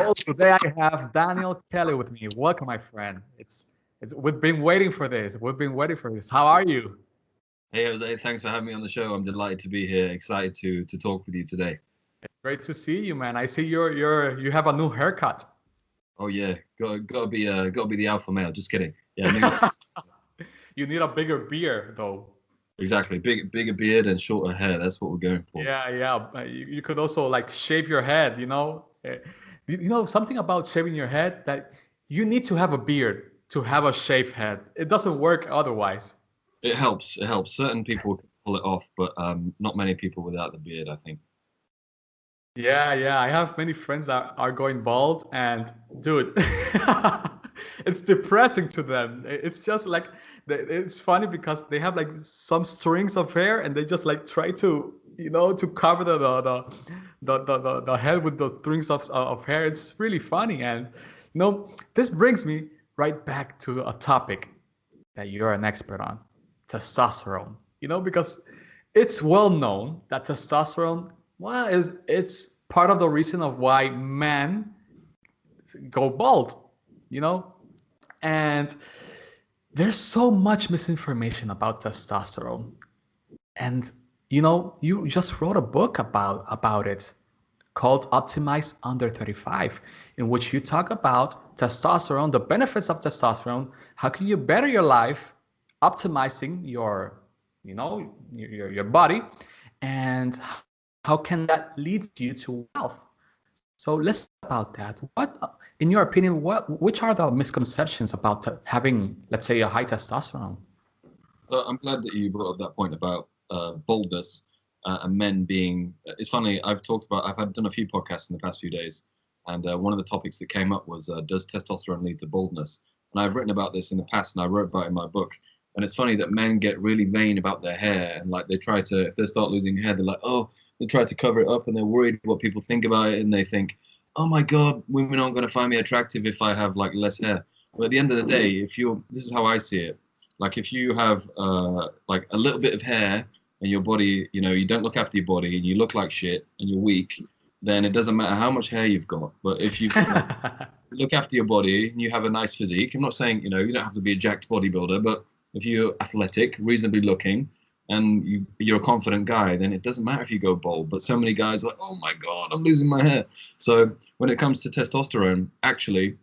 Oh, today I have Daniel Kelly with me. Welcome, my friend. It's we've been waiting for this. We've been waiting for this. How are you? Hey Jose, thanks for having me on the show. I'm delighted to be here. Excited to talk with you today. It's great to see you, man. I see you have a new haircut. Oh yeah, gotta be the alpha male. Just kidding. Yeah, new, You need a bigger beard, though. exactly. Bigger beard and shorter hair. That's what we're going for. Yeah, yeah. You could also like shave your head. You know something about shaving your head that you need to have a beard to have a shaved head. It doesn't work otherwise. It helps. It helps. Certain people can pull it off, but not many people without the beard, I think. Yeah, yeah. I have many friends that are going bald, and dude, it's depressing to them. It's just like it's funny because they have like some strings of hair, and they just like try to to cover the head with the strings of hair. It's really funny, and this brings me right back to a topic that you're an expert on, testosterone. Because it's well known that testosterone, well, is it's part of the reason of why men go bald, you know? And there's so much misinformation about testosterone. And you just wrote a book about it called Optimize Under 35, in which you talk about testosterone, the benefits of testosterone, how can you better your life, optimizing your body, and how can that lead you to wealth. So let's talk about that. What, in your opinion, which are the misconceptions about having, let's say, a high testosterone? So I'm glad that you brought up that point about baldness and men being. It's funny. I've done a few podcasts in the past few days, and one of the topics that came up was does testosterone lead to baldness? And I've written about this in the past, and I wrote about it in my book. And it's funny that men get really vain about their hair, and like they try to, if they start losing hair, they're like, oh, they try to cover it up, and they're worried what people think about it, and they think, oh my God, women aren't going to find me attractive if I have like less hair. But at the end of the day, this is how I see it. Like if you have like a little bit of hair and your body, you don't look after your body and you look like shit and you're weak, then it doesn't matter how much hair you've got. But if you look after your body and you have a nice physique, I'm not saying, you don't have to be a jacked bodybuilder, but if you're athletic, reasonably looking, and you're a confident guy, then it doesn't matter if you go bald. But so many guys are like, oh my God, I'm losing my hair. So when it comes to testosterone, actually,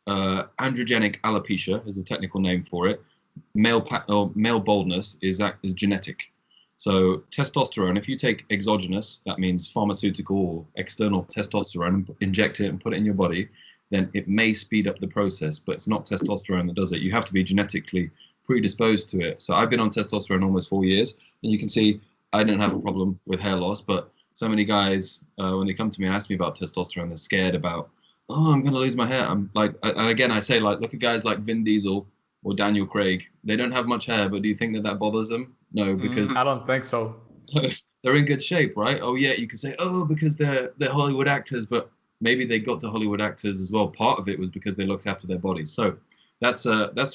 androgenic alopecia is a technical name for it. Male baldness is genetic. So testosterone, if you take exogenous, that means pharmaceutical or external testosterone, inject it and put it in your body, then it may speed up the process, but it's not testosterone that does it. You have to be genetically predisposed to it. So I've been on testosterone almost 4 years, and you can see I don't have a problem with hair loss, but so many guys, when they come to me and ask me about testosterone, they're scared about, oh, I'm going to lose my hair. I'm like, and again, I say, like, look at guys like Vin Diesel or Daniel Craig. They don't have much hair, but do you think that bothers them? No, because I don't think so. they're in good shape, right? Oh yeah, you could say, oh, because they're Hollywood actors, but maybe they got to Hollywood actors as well. Part of it was because they looked after their bodies. So that's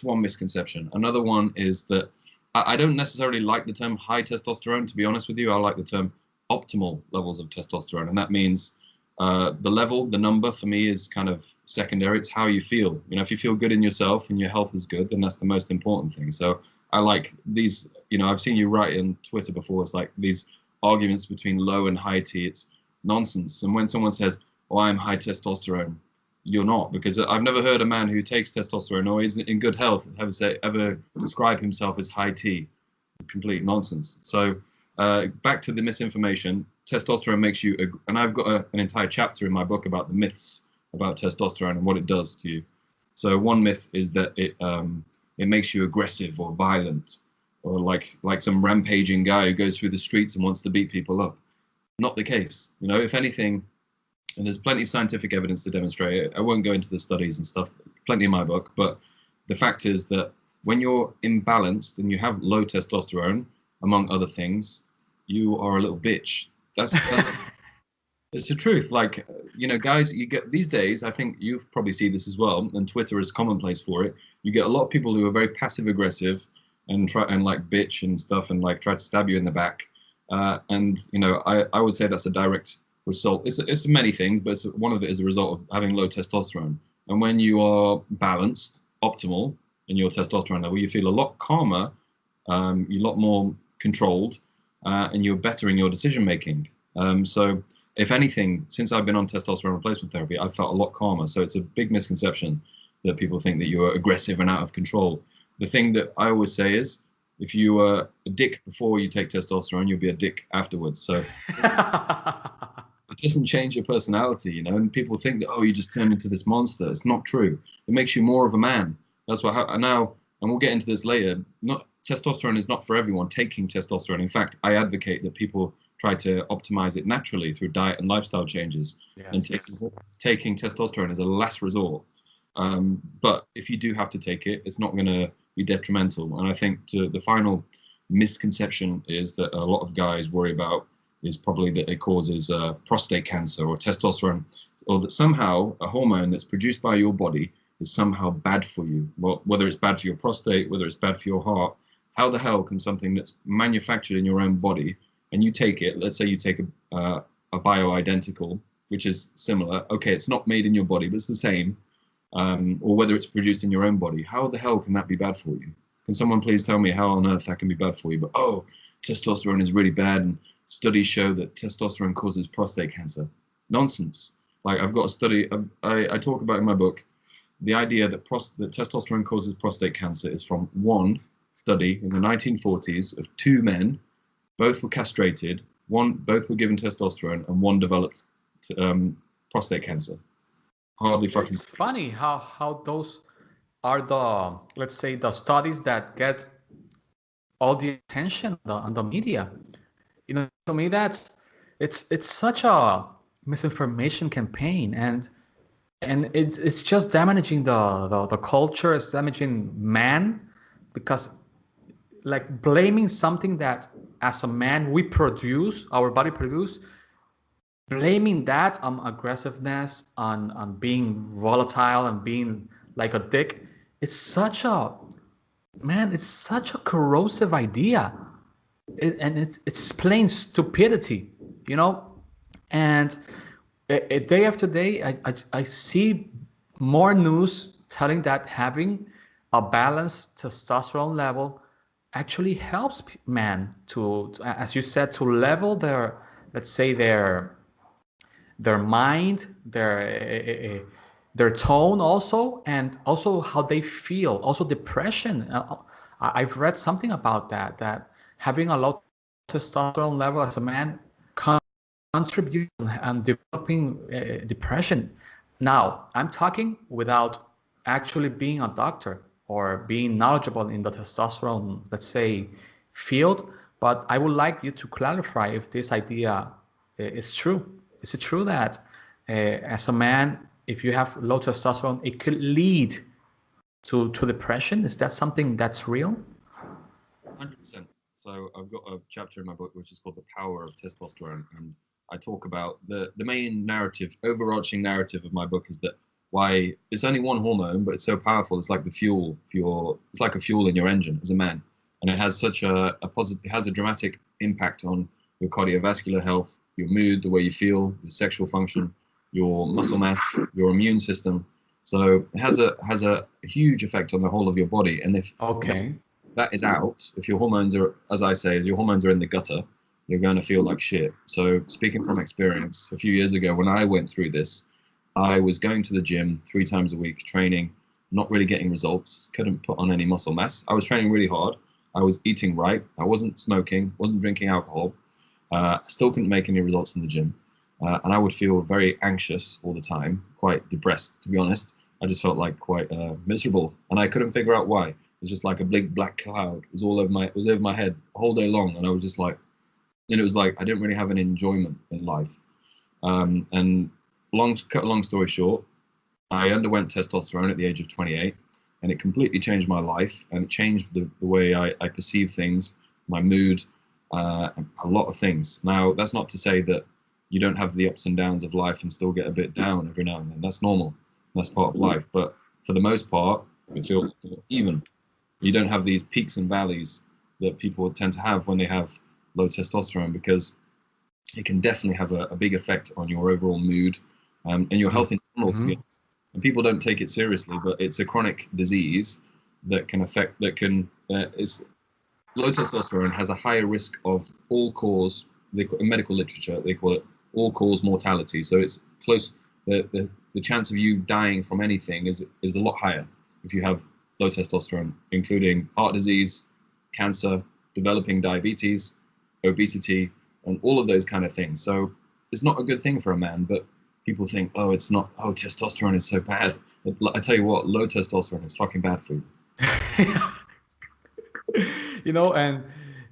one misconception. Another one is that I don't necessarily like the term high testosterone. To be honest with you, I like the term optimal levels of testosterone, and that means the number for me is kind of secondary. It's how you feel. If you feel good in yourself and your health is good, then that's the most important thing. So I like these, I've seen you write on Twitter before. It's like these arguments between low and high T. It's nonsense. And when someone says, oh, I'm high testosterone, you're not, because I've never heard a man who takes testosterone or is in good health ever describe himself as high T. Complete nonsense. So back to the misinformation. Testosterone makes you, and I've got an entire chapter in my book about the myths about testosterone and what it does to you. So one myth is that it makes you aggressive or violent, or like some rampaging guy who goes through the streets and wants to beat people up. Not the case. If anything, and there's plenty of scientific evidence to demonstrate it. I won't go into the studies and stuff, plenty in my book, but the fact is that when you're imbalanced and you have low testosterone, among other things, you are a little bitch. That's it's the truth. Like, guys, you get these days, I think you probably see this as well, and Twitter is commonplace for it. You get a lot of people who are very passive aggressive and try and like bitch and stuff and like try to stab you in the back. And I would say that's a direct result. It's many things, but one of it is a result of having low testosterone. And when you are balanced, optimal in your testosterone level, you feel a lot calmer, you're a lot more controlled, and you're better in your decision making. So if anything, since I've been on testosterone replacement therapy, I've felt a lot calmer. So it's a big misconception that people think that you're aggressive and out of control. The thing that I always say is, if you were a dick before you take testosterone, you'll be a dick afterwards. So it doesn't change your personality, you know. And people think that, oh, you just turned into this monster. It's not true. It makes you more of a man. That's what now, and we'll get into this later. Not testosterone is not for everyone. Taking testosterone, in fact, I advocate that people try to optimize it naturally through diet and lifestyle changes. Yes. And taking testosterone is a last resort. But if you do have to take it, it's not going to be detrimental. And I think the final misconception is that a lot of guys worry about is probably that it causes prostate cancer or testosterone, or that somehow a hormone that's produced by your body is somehow bad for you. Well, whether it's bad for your prostate, whether it's bad for your heart, how the hell can something that's manufactured in your own body and you take it, let's say you take a bioidentical, which is similar, okay, it's not made in your body, but it's the same, or whether it's produced in your own body, how the hell can that be bad for you? Can someone please tell me how on earth that can be bad for you? But, oh, testosterone is really bad and studies show that testosterone causes prostate cancer. Nonsense. Like, I've got a study, I talk about in my book, the idea that testosterone causes prostate cancer is from one study in the 1940s of two men. Both were castrated, both were given testosterone, and one developed prostate cancer. Hardly fucking. It's funny how those are the, let's say, the studies that get all the attention on the media. You know, to me, it's such a misinformation campaign, and it's just damaging the culture. It's damaging man, because like blaming something that as a man we produce, our body produce, blaming that on aggressiveness, on being volatile and being like a dick, it's such a corrosive idea. And it's plain stupidity, you know. And day after day, I see more news telling that having a balanced testosterone level actually helps men to, as you said, to level their, let's say, their mind, their tone also, and also how they feel, also depression. I've read something about that having a low testosterone level as a man contributes and developing depression. Now, I'm talking without actually being a doctor or being knowledgeable in the testosterone, let's say, field, but I would like you to clarify if this idea is true. Is it true that as a man, if you have low testosterone, it could lead to depression? Is that something that's real? 100%. So I've got a chapter in my book which is called The Power of Testosterone, and I talk about the main narrative, overarching narrative of my book is that why it's only one hormone, but it's so powerful. It's like the fuel for your, it's like a fuel in your engine as a man, and it has such a positive, it has a dramatic impact on your cardiovascular health, your mood, the way you feel, your sexual function, your muscle mass, your immune system. So it has a huge effect on the whole of your body. And if that is out, if your hormones are, as I say, if your hormones are in the gutter, you're going to feel like shit. So speaking from experience, a few years ago when I went through this, I was going to the gym 3 times a week, training, not really getting results, couldn't put on any muscle mass. I was training really hard. I was eating right. I wasn't smoking, wasn't drinking alcohol. Still couldn't make any results in the gym. And I would feel very anxious all the time, quite depressed, to be honest. I just felt like quite miserable, and I couldn't figure out why. It was just like a big black cloud. It was all over my head the whole day long, and I was just like, and it was like I didn't really have any enjoyment in life. And cut a long story short, I underwent testosterone at the age of 28, and it completely changed my life, and it changed the way I perceive things, my mood, a lot of things. Now, that's not to say that you don't have the ups and downs of life and still get a bit down every now and then. That's normal. That's part of life. But for the most part, you feel even. You don't have these peaks and valleys that people tend to have when they have low testosterone, because it can definitely have a big effect on your overall mood, and your health in general, to be Mm-hmm. honest. And people don't take it seriously, but it's a chronic disease that can affect, is low testosterone has a higher risk of all cause, in medical literature, they call it all cause mortality. So it's close, the chance of you dying from anything is a lot higher if you have low testosterone, including heart disease, cancer, developing diabetes, obesity, and all of those kind of things. So it's not a good thing for a man, but people think, oh, it's not, oh, testosterone is so bad. I tell you what, low testosterone is fucking bad for you. And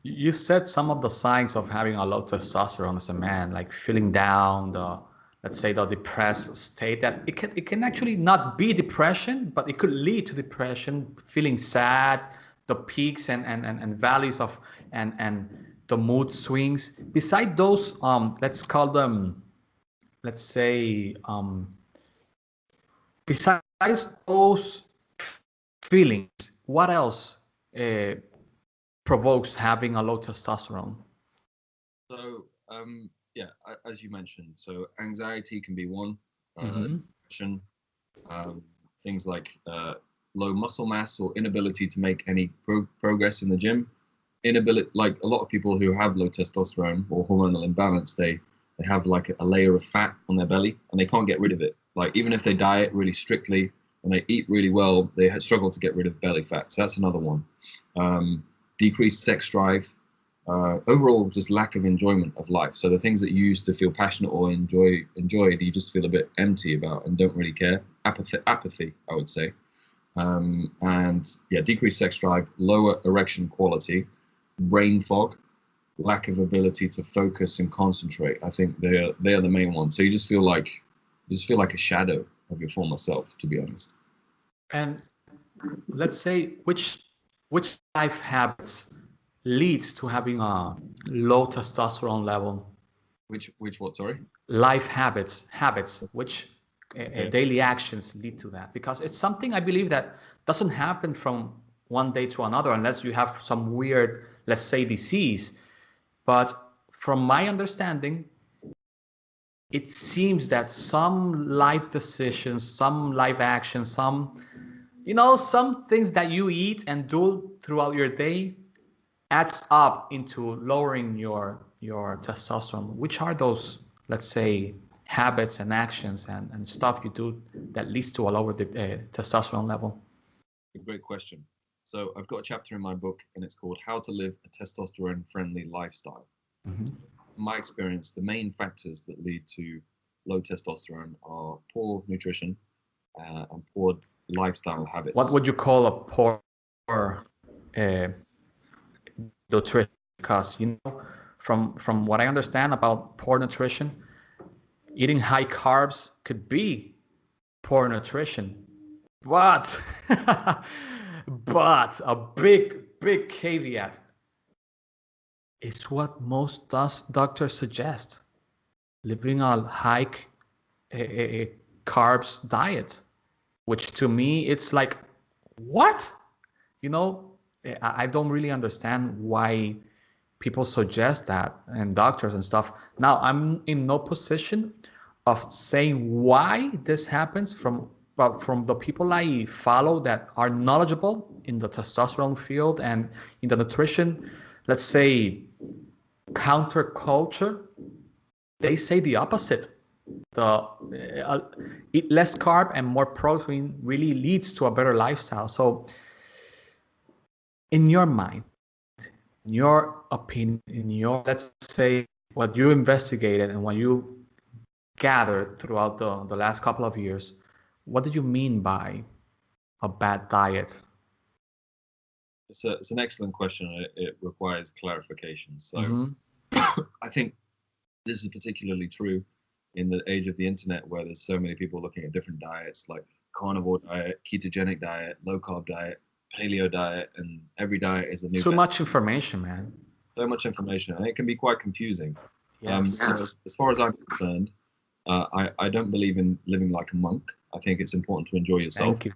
you said some of the signs of having a low testosterone as a man, like feeling down, the let's say the depressed state, that it can actually not be depression, but it could lead to depression, feeling sad, the peaks and valleys of and the mood swings. Beside those, let's call them, let's say, besides those feelings, what else uh, provokes having a low testosterone? So, yeah, as you mentioned, so anxiety can be one, Mm-hmm. depression, um, things like low muscle mass or inability to make any progress in the gym. Inability, like a lot of people who have low testosterone or hormonal imbalance, they have like a layer of fat on their belly and they can't get rid of it. Like even if they diet really strictly and they eat really well, they struggle to get rid of belly fat. So that's another one. Decreased sex drive, overall just lack of enjoyment of life. So the things that you used to feel passionate or enjoyed, you just feel a bit empty about and don't really care. Apathy, I would say. And yeah, decreased sex drive, lower erection quality, brain fog, lack of ability to focus and concentrate. I think they are the main ones. So you just feel like a shadow of your former self, to be honest. And let's say which life habits leads to having a low testosterone level. Which what? Sorry. Life habits which Okay. daily actions lead to that, because it's something I believe that doesn't happen from one day to another unless you have some weird, let's say, disease. But from my understanding, it seems that some life decisions, some life actions, some things that you eat and do throughout your day adds up into lowering your testosterone. Which are those, let's say, habits and actions and stuff you do that leads to a lower testosterone level? A great question. So I've got a chapter in my book, and it's called "How to Live a Testosterone-Friendly Lifestyle." Mm-hmm. In my experience, the main factors that lead to low testosterone are poor nutrition and poor lifestyle What habits. would you call a poor uh, nutrition? Because from what I understand about poor nutrition, eating high carbs could be poor nutrition. But but a big caveat is what most doctors suggest: living a high carbs diet, which to me it's like, what? You know, I don't really understand why people suggest that, and doctors and stuff. Now, I'm in no position of saying why this happens but from the people I follow that are knowledgeable in the testosterone field and in the nutrition, let's say, counterculture, they say the opposite. The eat less carb and more protein really leads to a better lifestyle. So, in your mind, in your opinion, in your, let's say, what you investigated and what you gathered throughout the last couple of years, what do you mean by a bad diet? It's an excellent question. It requires clarification. So Mm-hmm. I think this is particularly true in the age of the internet, where there's so many people looking at different diets, like carnivore diet, ketogenic diet, low carb diet, paleo diet, and every diet is the new Too best. much information, man. So much information, and it can be quite confusing. Yes. So as far as I'm concerned, I don't believe in living like a monk. I think it's important to enjoy yourself, Thank you.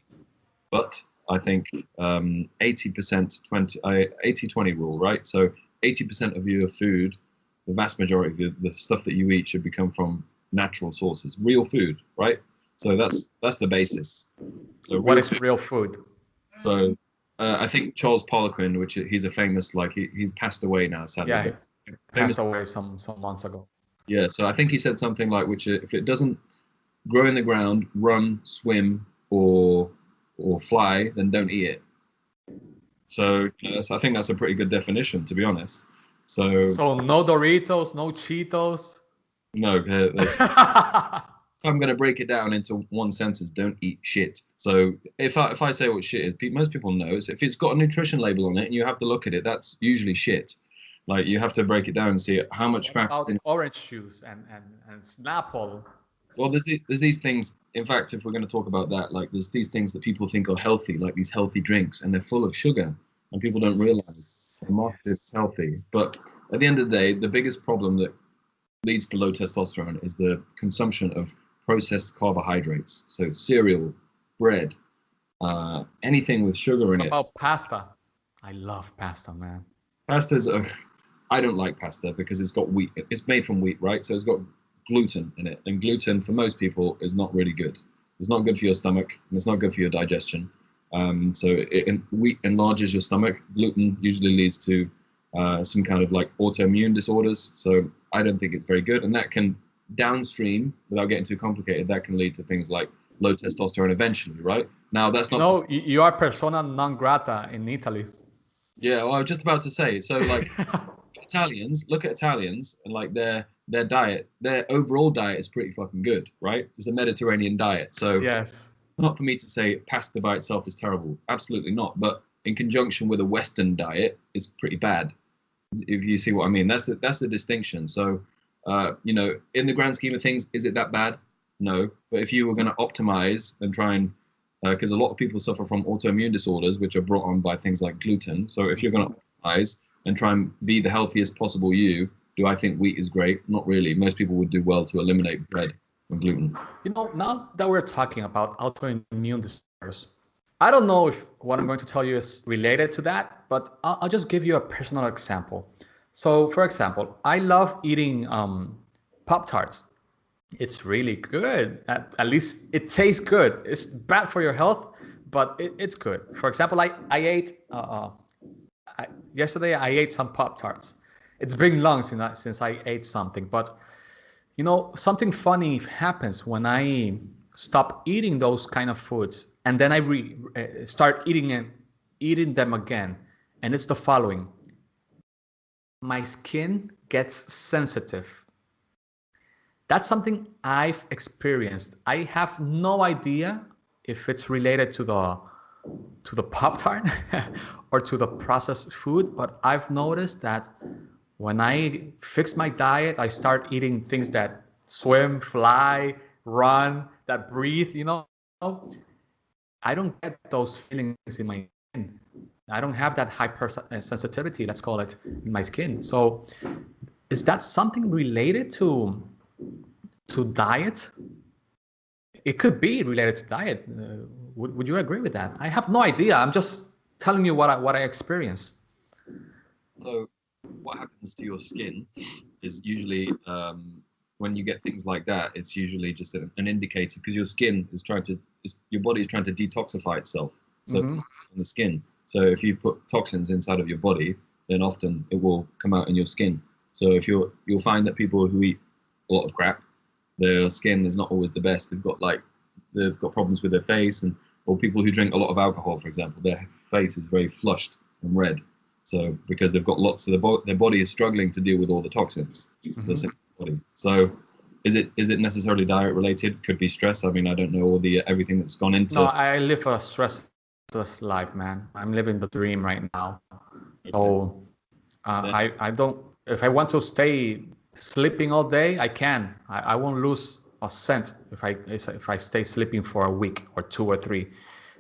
but I think 80% 20 80-20 rule, right? So 80% of your food the vast majority of the stuff that you eat should become from natural sources, real food, right? So that's the basis. So What real is food. real food? So I think Charles Poliquin, which he's a famous, like he's passed away now, sadly, Yeah, he but famous. passed away some months ago. Yeah, so I think he said something like, which if it doesn't grow in the ground, run, swim, or fly, then don't eat it. So I think that's a pretty good definition, to be honest. So So no Doritos, no Cheetos. no, if I'm going to break it down into one sentence, don't eat shit. So if I say what shit is, most people know if it's got a nutrition label on it and you have to look at it, that's usually shit. Like you have to break it down and see how much What fat is about in. orange juice and Snapple? Well, there's these things. In fact, if we're going to talk about that, like there's these things that people think are healthy, like these healthy drinks, and they're full of sugar, and people don't realize Yes, the market is yes. healthy. But at the end of the day, the biggest problem that leads to low testosterone is the consumption of processed carbohydrates. So cereal, bread, anything with sugar in What it. about pasta? I love pasta, man. Pastas are, I don't like pasta because it's got wheat. It's made from wheat, right? So it's got gluten in it. And gluten for most people is not really good. It's not good for your stomach and it's not good for your digestion. Wheat enlarges your stomach. Gluten usually leads to some kind of like autoimmune disorders. So I don't think it's very good. And that can downstream, without getting too complicated, that can lead to things like low testosterone eventually, right? Now, that's You not to know, say, you are persona non grata in Italy. yeah, well, I was just about to say, so like Italians, look at Italians and like their diet, their overall diet is pretty fucking good, right? It's a Mediterranean diet. So Yes. not for me to say pasta by itself is terrible. Absolutely not. But in conjunction with a Western diet, it's pretty bad. If you see what I mean, that's the distinction. So, in the grand scheme of things, is it that bad? No. But if you were going to optimize and try and, because a lot of people suffer from autoimmune disorders, which are brought on by things like gluten. So if you're going to optimize and try and be the healthiest possible you, do I think wheat is great? Not really. Most people would do well to eliminate bread and gluten. You know, now that we're talking about autoimmune disorders, I don't know if what I'm going to tell you is related to that, but I'll just give you a personal example. So, for example, I love eating Pop Tarts. It's really good. At least it tastes good. It's bad for your health, but it's good. For example, I ate yesterday. I ate some Pop Tarts. It's been long since I ate something, but you know, something funny happens when I stop eating those kind of foods, and then I start eating them again, and it's the following: my skin gets sensitive. That's something I've experienced. I have no idea if it's related to the Pop Tart or to the processed food, but I've noticed that when I fix my diet, I start eating things that swim, fly, run, that breathe, you know. I don't get those feelings in my skin. I don't have that hypersensitivity, let's call it, in my skin. So is that something related to diet? It could be related to diet. Would you agree with that? I have no idea. I'm just telling you what I experience. So what happens to your skin is usually when you get things like that, it's usually just an indicator because your skin is your body is trying to detoxify itself. So Mm-hmm. in the skin. So if you put toxins inside of your body, then often it will come out in your skin. So if you'll find that people who eat a lot of crap, their skin is not always the best. They've got problems with their face, or people who drink a lot of alcohol, for example, their face is very flushed and red. So because they've got lots of their body is struggling to deal with all the toxins that's in the body. So is it necessarily diet related? Could be stress. I mean, I don't know all the everything that's gone No, into. I live a stressless life, man. I'm living the dream right now. Okay. So Then, I don't. If I want to stay sleeping all day, I can. I won't lose a cent if I stay sleeping for a week or two or three.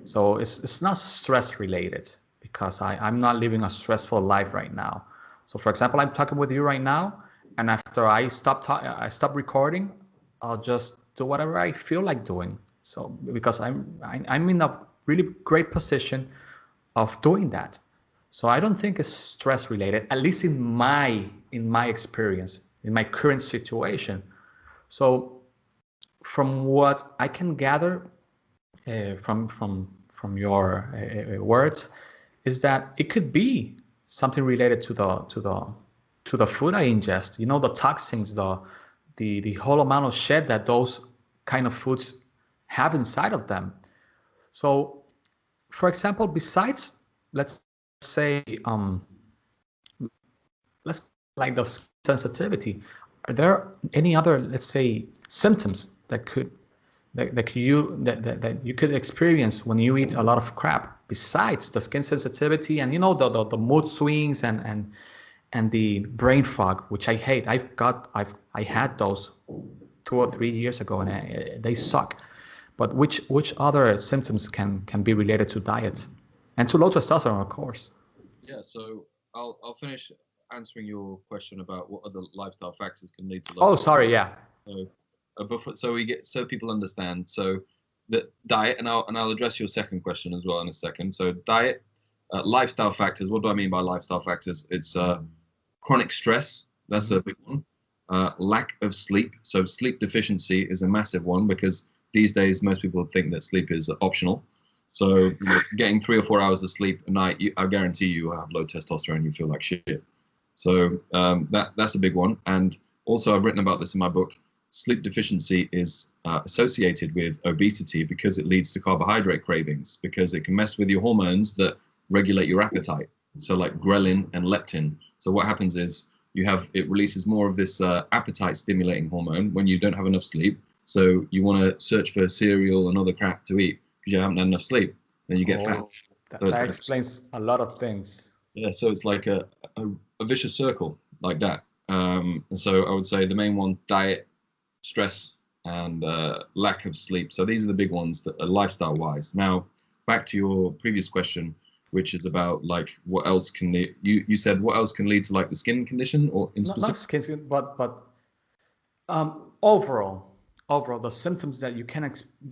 So it's not stress related because I'm not living a stressful life right now. So for example, I'm talking with you right now, and after I stop recording, I'll just do whatever I feel like doing. So because I'm in a really great position of doing that. So I don't think it's stress related, at least in my experience, in my current situation. So from what I can gather from your words, is that it could be something related to the food I ingest. You know, the toxins, the whole amount of shit that those kind of foods have inside of them. So, for example, besides, let's say, let's like the sensitivity, are there any other, let's say, symptoms that you could experience when you eat a lot of crap besides the skin sensitivity and the mood swings and the brain fog, which I hate. I had those 2 or 3 years ago, and they suck. But which other symptoms can be related to diet and to low testosterone, of course? Yeah, so I'll finish answering your question about what other lifestyle factors can lead to low Oh, testosterone. sorry, yeah. So, so we get so people understand. So the diet, and I'll address your second question as well in a second. So diet, lifestyle factors. What do I mean by lifestyle factors? It's chronic stress. That's a big one. Lack of sleep. So sleep deficiency is a massive one because these days most people think that sleep is optional. So getting 3 or 4 hours of sleep a night, I guarantee you will have low testosterone. You feel like shit. So that's a big one. And also, I've written about this in my book. Sleep deficiency is associated with obesity because it leads to carbohydrate cravings, because it can mess with your hormones that regulate your appetite. So like ghrelin and leptin. So what happens is it releases more of this appetite stimulating hormone when you don't have enough sleep. So you want to search for cereal and other crap to eat because you haven't had enough sleep. Then you get fat. That, that explains a lot of things. Yeah, so it's like a vicious circle like that. And so I would say the main one, diet, stress, and lack of sleep. So these are the big ones that are lifestyle wise. Now, back to your previous question, which is about like what else can you said what else can lead to like the skin condition or in specific? Not skin, but overall, the symptoms that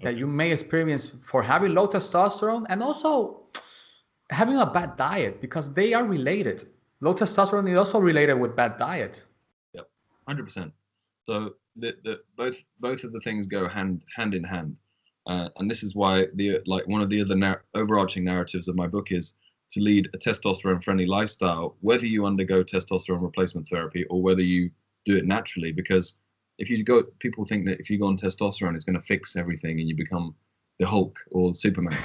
that you may experience for having low testosterone and also having a bad diet, because they are related. Low testosterone is also related with bad diet. Yep, 100%. So both of the things go hand in hand, and this is why one of the other overarching narratives of my book is to lead a testosterone-friendly lifestyle, whether you undergo testosterone replacement therapy or whether you do it naturally. Because people think that if you go on testosterone, it's going to fix everything and you become the Hulk or Superman.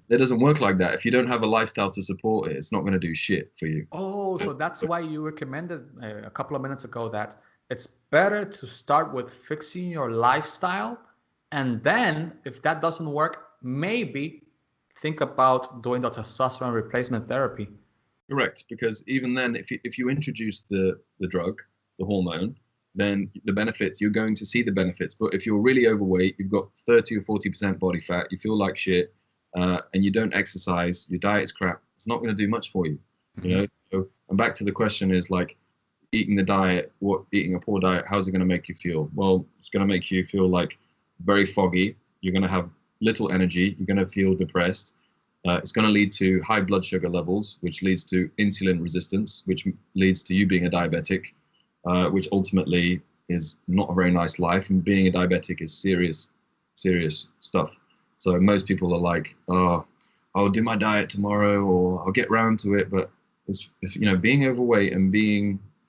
It doesn't work like that. If you don't have a lifestyle to support it, it's not going to do shit for you. Oh, so that's why you recommended a couple of minutes ago that it's better to start with fixing your lifestyle, and then if that doesn't work, maybe think about doing the testosterone replacement therapy. Correct, because even then, if you introduce the drug, the hormone, then the benefits, you're going to see the benefits. But if you're really overweight, you've got 30 or 40% body fat, you feel like shit, and you don't exercise, your diet's crap, it's not going to do much for you. Mm-hmm. You know. So, and back to the question is like, eating a poor diet, how's it going to make you feel? Well, it's going to make you feel like very foggy. You're going to have little energy. You're going to feel depressed. It's going to lead to high blood sugar levels, which leads to insulin resistance, which leads to you being a diabetic, which ultimately is not a very nice life. And being a diabetic is serious stuff. So most people are like, oh, I'll do my diet tomorrow, or I'll get round to it. But it's being overweight and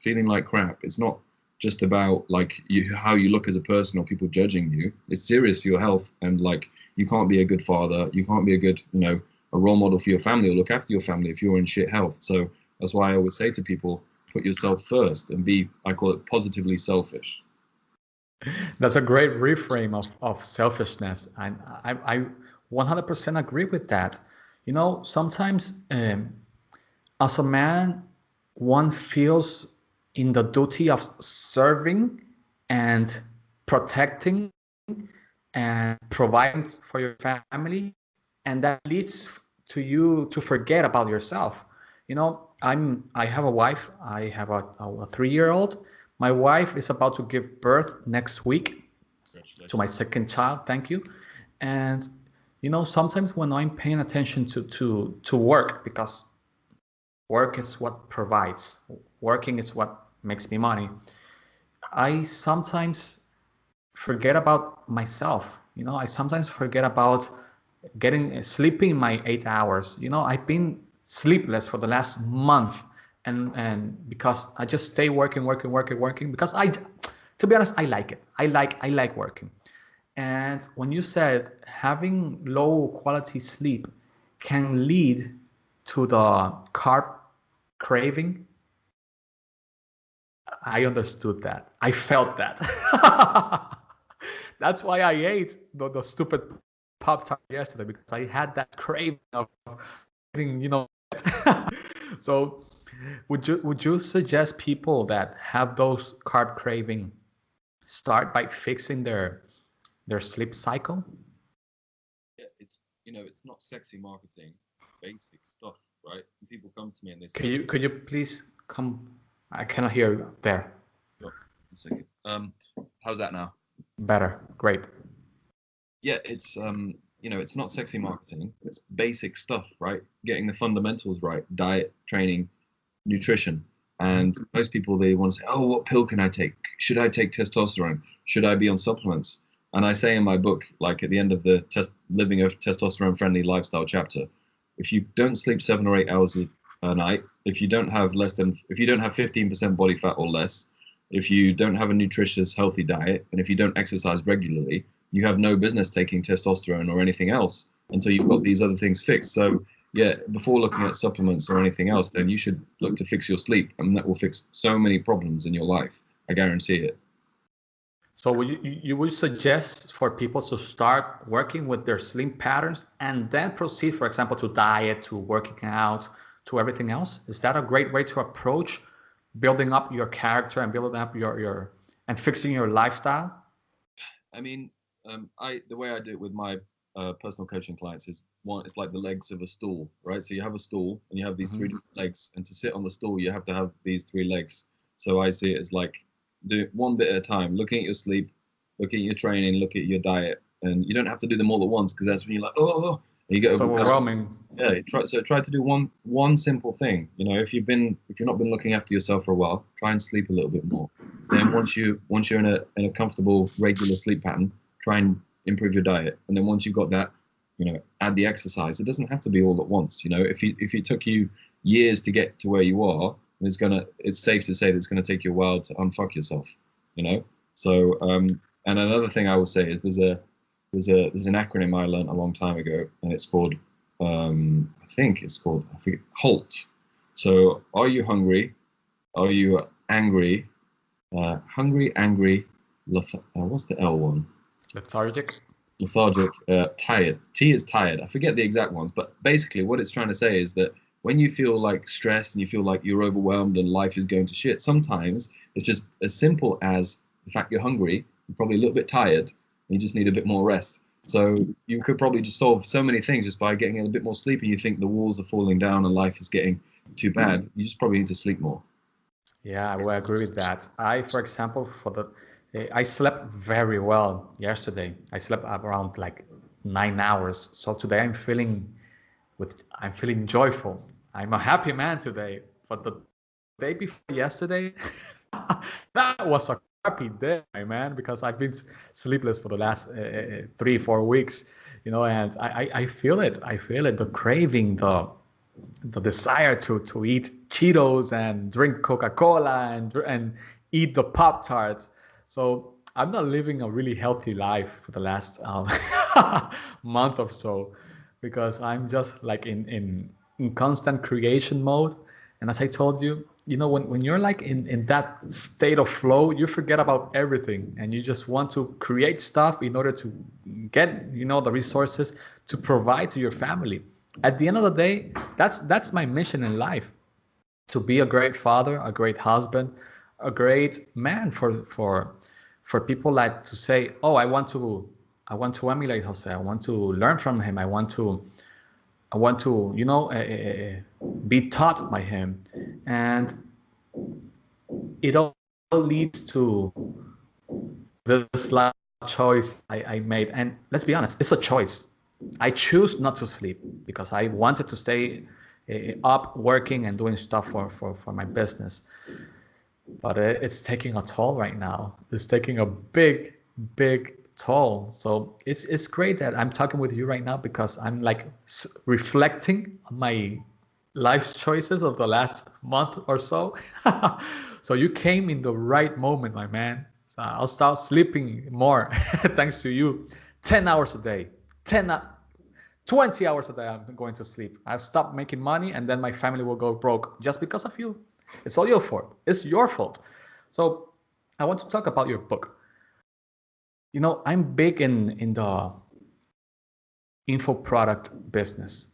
feeling like crap. It's not just about like how you look as a person or people judging you. It's serious for your health, and like you can't be a good father. You can't be a good, a role model for your family or look after your family if you're in shit health. So that's why I always say to people, put yourself first and I call it positively selfish. That's a great reframe of selfishness. I 100% agree with that. Sometimes as a man, one feels in the duty of serving and protecting and providing for your family, and that leads to you to forget about yourself. I have a wife. I have a 3-year-old. My wife is about to give birth next week to my second child. Thank you. And sometimes when I'm paying attention to work, because work is what provides. Working is what makes me money. I sometimes forget about myself. I sometimes forget about sleeping my 8 hours. I've been sleepless for the last month, and because I just stay working, because to be honest, I like it. I like working. And when you said having low quality sleep can lead to the carb craving, I understood that. I felt that. That's why I ate the stupid Pop Tart yesterday, because I had that craving of getting, So would you suggest people that have those carb craving start by fixing their sleep cycle? Yeah, it's not sexy marketing, basic stuff, right? And people come to me and they say, Could you please come? I cannot hear you there. oh, one second. How's that now? Better. Great. Yeah, it's not sexy marketing. It's basic stuff, right? Getting the fundamentals right: diet, training, nutrition. And most people, they want to say, "Oh, what pill can I take? Should I take testosterone? Should I be on supplements?" And I say in my book, like at the end of the living a testosterone-friendly lifestyle chapter, if you don't sleep 7 or 8 hours a night, if you don't have 15% body fat or less, if you don't have a nutritious, healthy diet, and if you don't exercise regularly, you have no business taking testosterone or anything else until you've got these other things fixed. So yeah, before looking at supplements or anything else, then you should look to fix your sleep, and that will fix so many problems in your life. I guarantee it. So you would suggest for people to start working with their sleep patterns and then proceed, for example, to diet, to working out, to everything else? Is that a great way to approach building up your character and building up your and fixing your lifestyle? I mean, the way I do it with my personal coaching clients is one. It's like the legs of a stool, right? So you have a stool and you have these three Mhm. different legs, and to sit on the stool, you have to have these three legs. So I see it as like do one bit at a time, looking at your sleep, looking at your training, look at your diet, and you don't have to do them all at once, because that's when you're like, oh, and you get It's overwhelmed. overwhelming. Yeah, try to do one simple thing. If you've not been looking after yourself for a while, try and sleep a little bit more. Then once you're in a comfortable regular sleep pattern, try and improve your diet. And then once you've got that, add the exercise. It doesn't have to be all at once. If it took you years to get to where you are, it's safe to say that it's gonna take you a while to unfuck yourself. You know. So and another thing I will say is there's an acronym I learned a long time ago, and it's called I forget, HALT. So are you hungry? Are you angry? Hungry, angry, what's the L one? Lethargic. Lethargic, tired. T is tired. I forget the exact ones, but basically what it's trying to say is that when you feel like stressed and you feel like you're overwhelmed and life is going to shit, sometimes it's just as simple as the fact you're hungry, you're probably a little bit tired, and you just need a bit more rest. So you could probably just solve so many things just by getting a bit more sleep, and you think the walls are falling down and life is getting too bad. You just probably need to sleep more. Yeah, I will agree with that. For example, I slept very well yesterday. I slept around like 9 hours. So today I'm feeling joyful. I'm a happy man today. But the day before yesterday, that was a crappy day, my man, because I've been sleepless for the last 3, 4 weeks, and I feel it. I feel it. The craving, the desire to eat Cheetos and drink Coca-Cola and eat the Pop Tarts. So I'm not living a really healthy life for the last month or so, because I'm just like in constant creation mode. And as I told you, when you're like in that state of flow, you forget about everything and you just want to create stuff in order to get the resources to provide to your family. At the end of the day, that's my mission in life: to be a great father, a great husband, a great man for people, like to say, oh, I want to emulate Jose. I want to learn from him. I want to be taught by him. And it all leads to this last choice I made. And let's be honest, it's a choice. I choose not to sleep because I wanted to stay up working and doing stuff for my business. But it's taking a toll right now. It's taking a big toll. So it's great that I'm talking with you right now, because I'm like reflecting on my life choices of the last month or so. So you came in the right moment, my man. So I'll start sleeping more thanks to you. 10 hours a day, 20 hours a day I'm going to sleep. I've stopped making money, and then my family will go broke just because of you. It's all your fault. It's your fault. So I want to talk about your book. You know, I'm big in the info product business.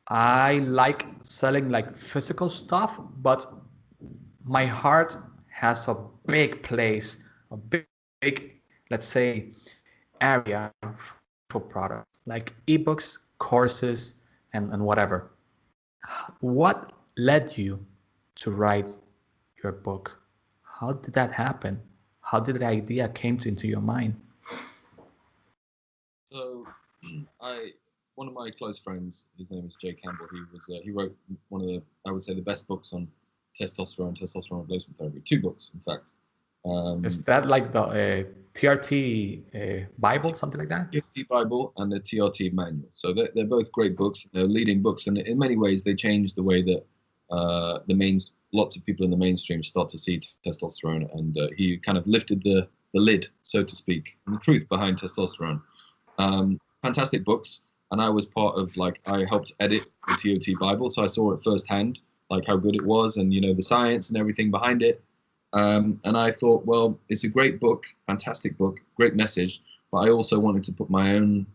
I like selling like physical stuff, but my heart has a big place, a big, let's say, area for products like ebooks, courses, and whatever. What led you to write your book? How did that happen? How did the idea came into your mind? So, I one of my close friends, his name is Jay Campbell. He wrote one of the, I would say, the best books on testosterone replacement therapy. Two books, in fact. Is that like the TRT Bible, something like that? TRT Bible and the TRT Manual. So they're both great books. They're leading books, and in many ways they changed the way that lots of people in the mainstream start to see testosterone. And he kind of lifted the lid, so to speak, and the truth behind testosterone. Fantastic books, and I was part of, like, I helped edit the TOT Bible, so I saw it firsthand, like how good it was, and the science and everything behind it. And I thought, well, it's a great book, fantastic book, great message, but I also wanted to put my own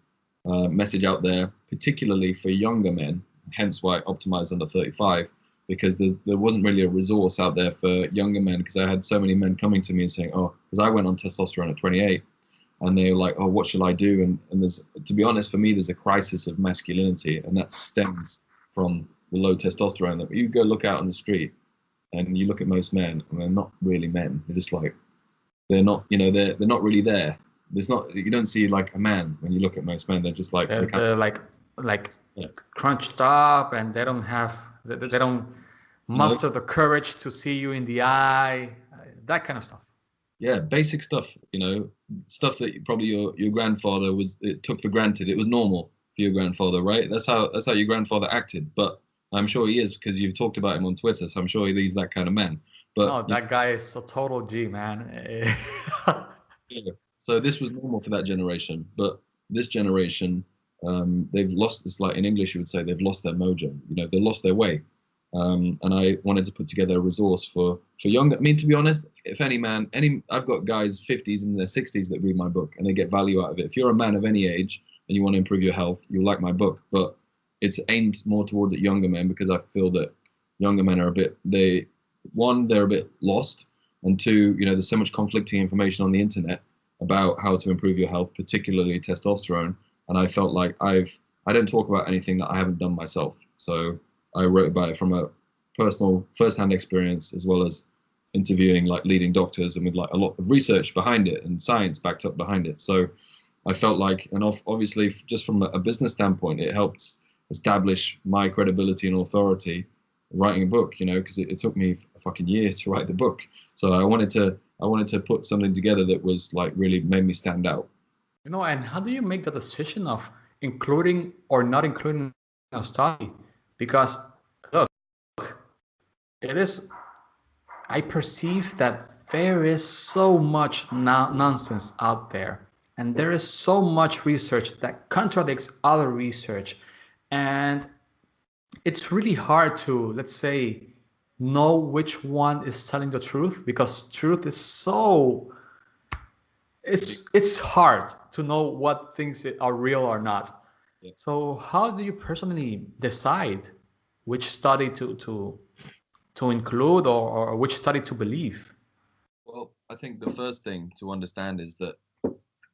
message out there, particularly for younger men. Hence why I optimized under 35, because there wasn't really a resource out there for younger men, because I had so many men coming to me and saying, oh, because I went on testosterone at 28. And they were like, oh, what shall I do? And there's, to be honest, for me, there's a crisis of masculinity, and that stems from the low testosterone. That you go look out on the street and you look at most men, and they're not really men. They're just like, they're not, they're not really there. There's not, you don't see like a man when you look at most men. They're just like, They're like yeah. crunched up, and they don't have, they don't you know, muster the courage to see you in the eye, that kind of stuff. yeah, basic stuff, stuff that probably your grandfather took for granted. It was normal for your grandfather, right? That's how your grandfather acted. But I'm sure he is, because you've talked about him on Twitter, so I'm sure he's that kind of man. But No, that guy is a total G, man. yeah, so this was normal for that generation, but this generation, they've lost this. Like in English, you would say they've lost their mojo. They lost their way. And I wanted to put together a resource for younger. I mean, to be honest, if I've got guys 50s and their 60s that read my book and they get value out of it. If you're a man of any age and you want to improve your health, you'll like my book. But it's aimed more towards younger men, because I feel that younger men are they're a bit lost, and two, there's so much conflicting information on the internet about how to improve your health, particularly testosterone. And I felt like I don't talk about anything that I haven't done myself. So I wrote about it from a personal first-hand experience, as well as interviewing like leading doctors, and with like a lot of research behind it and science backed up behind it. So I felt like, and obviously just from a business standpoint, it helped establish my credibility and authority writing a book, because it took me a fucking year to write the book. So I wanted to put something together that was like really made me stand out. And how do you make the decision of including or not including a study? Because look, it is, I perceive that there is so much nonsense out there, and there is so much research that contradicts other research, and it's really hard to, let's say, know which one is telling the truth, because truth is so, it's hard to know what things are real or not. Yeah. So how do you personally decide which study to include, or which study to believe? Well, I think the first thing to understand is that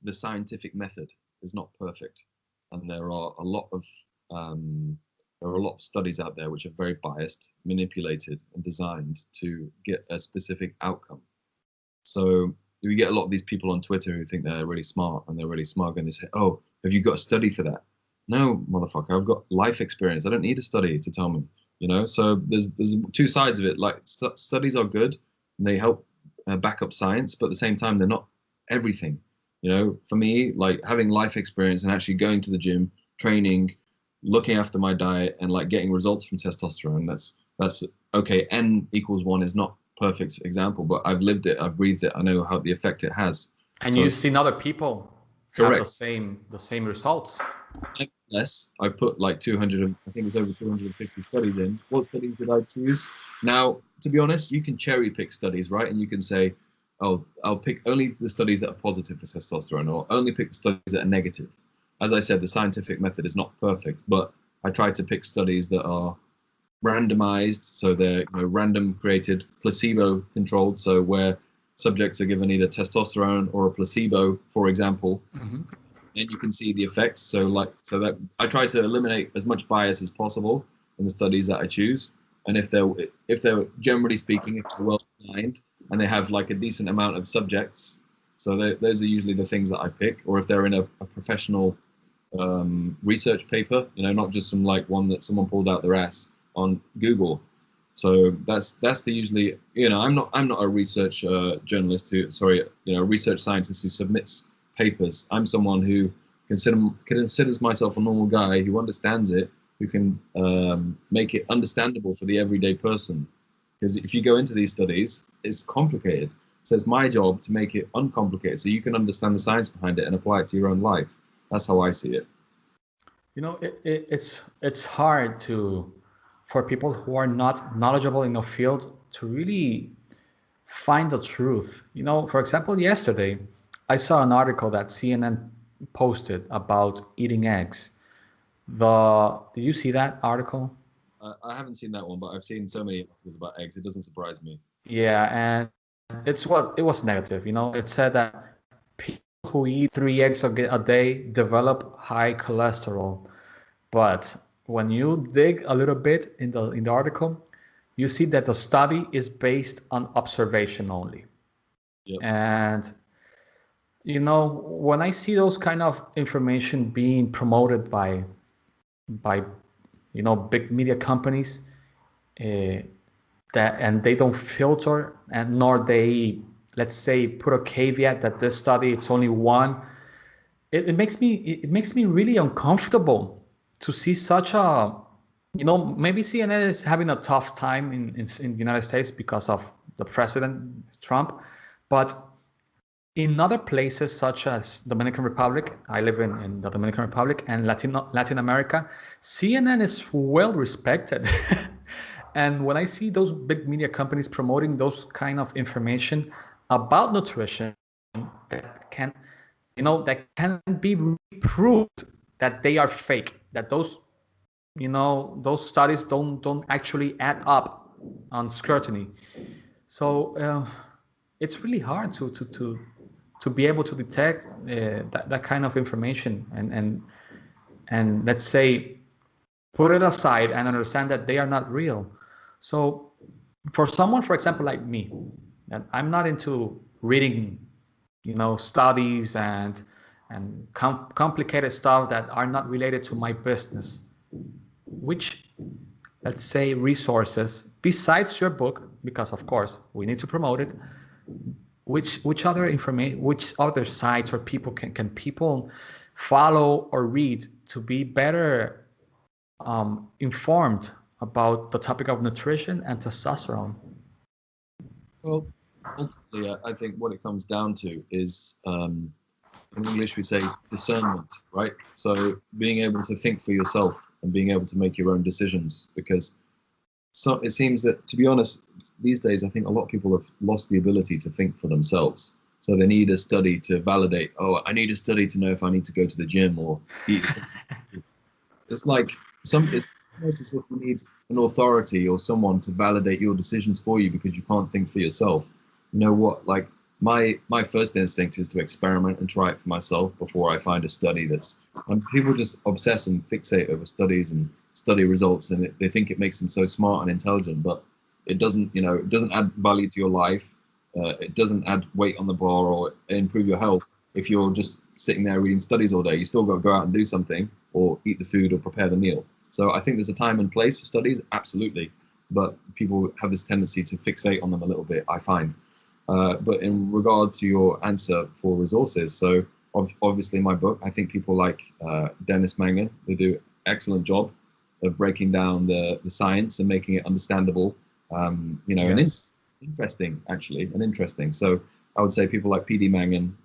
the scientific method is not perfect, and there are a lot of studies out there which are very biased, manipulated, and designed to get a specific outcome. So we get a lot of these people on Twitter who think they're really smart, and they're really smart, and they say, "Oh, have you got a study for that?" No, motherfucker, I've got life experience. I don't need a study to tell me. So there's two sides of it. Like studies are good and they help back up science, but at the same time, they're not everything. For me, like having life experience and actually going to the gym, training, looking after my diet, and like getting results from testosterone. That's okay. N=1 is not perfect example, but I've lived it, I've breathed it, I know how the effect it has. And So you've seen other people have correct. the same results. Nevertheless, I put like 200, I think it's over 250 studies in. What studies did I choose? Now, to be honest, you can cherry pick studies, right? And you can say, oh, I'll pick only the studies that are positive for testosterone, or only pick the studies that are negative. As I said, the scientific method is not perfect, but I tried to pick studies that are randomized, so they're random created, placebo controlled, so where subjects are given either testosterone or a placebo, for example, and you can see the effects. So that I try to eliminate as much bias as possible in the studies that I choose. And if they're generally speaking, if they're well designed and they have like a decent amount of subjects, so those are usually the things that I pick. Or if they're in a professional research paper, not just some like one that someone pulled out their ass on Google. So that's the usually, I'm not a research journalist research scientist who submits papers. I'm someone who considers myself a normal guy who understands it, who can make it understandable for the everyday person. Because if you go into these studies, it's complicated. So it's my job to make it uncomplicated so you can understand the science behind it and apply it to your own life. That's how I see it. It's hard for people who are not knowledgeable in the field to really find the truth. For example, yesterday I saw an article that CNN posted about eating eggs. Did you see that article? I haven't seen that one, but I've seen so many articles about eggs. It doesn't surprise me. Yeah, and it was negative. It said that people who eat 3 eggs a day develop high cholesterol. But when you dig a little bit in the article, you see that the study is based on observation only. Yep. And when I see those kind of information being promoted by big media companies, and they don't filter, and nor they, let's say, put a caveat that this study it's only one, it makes me really uncomfortable to see such a, maybe CNN is having a tough time in the United States because of the president Trump, but in other places such as Dominican Republic, I live in the Dominican Republic, and Latin America, CNN is well respected. And when I see those big media companies promoting those kind of information about nutrition that can be proved that they are fake, that those studies don't actually add up on scrutiny. So it's really hard to be able to detect that kind of information and let's say put it aside and understand that they are not real. So for someone, for example, like me, and I'm not into reading, studies and complicated stuff that are not related to my business. Which, let's say, resources besides your book, because of course we need to promote it. Which other information, which other sites or people can people follow or read to be better informed about the topic of nutrition and testosterone? Well, ultimately, I think what it comes down to is, in English, we say discernment, right? So being able to think for yourself and being able to make your own decisions. Because it seems that, to be honest, these days, I think a lot of people have lost the ability to think for themselves. So they need a study to validate, oh, I need a study to know if I need to go to the gym or eat. It's like it's almost as if you need an authority or someone to validate your decisions for you because you can't think for yourself. You know what? Like my first instinct is to experiment and try it for myself before I find a study that's. And people just obsess and fixate over studies and study results, and they think it makes them so smart and intelligent, but it doesn't. It doesn't add value to your life. It doesn't add weight on the bar or improve your health if you're just sitting there reading studies all day. You still got to go out and do something or eat the food or prepare the meal. So I think there's a time and place for studies, absolutely, but people have this tendency to fixate on them a little bit, I find. But in regard to your answer for resources, so obviously my book, I think people like Dennis Mangan, they do excellent job of breaking down the science and making it understandable, and Yes. interesting, actually, and interesting. So I would say people like PD Mangan,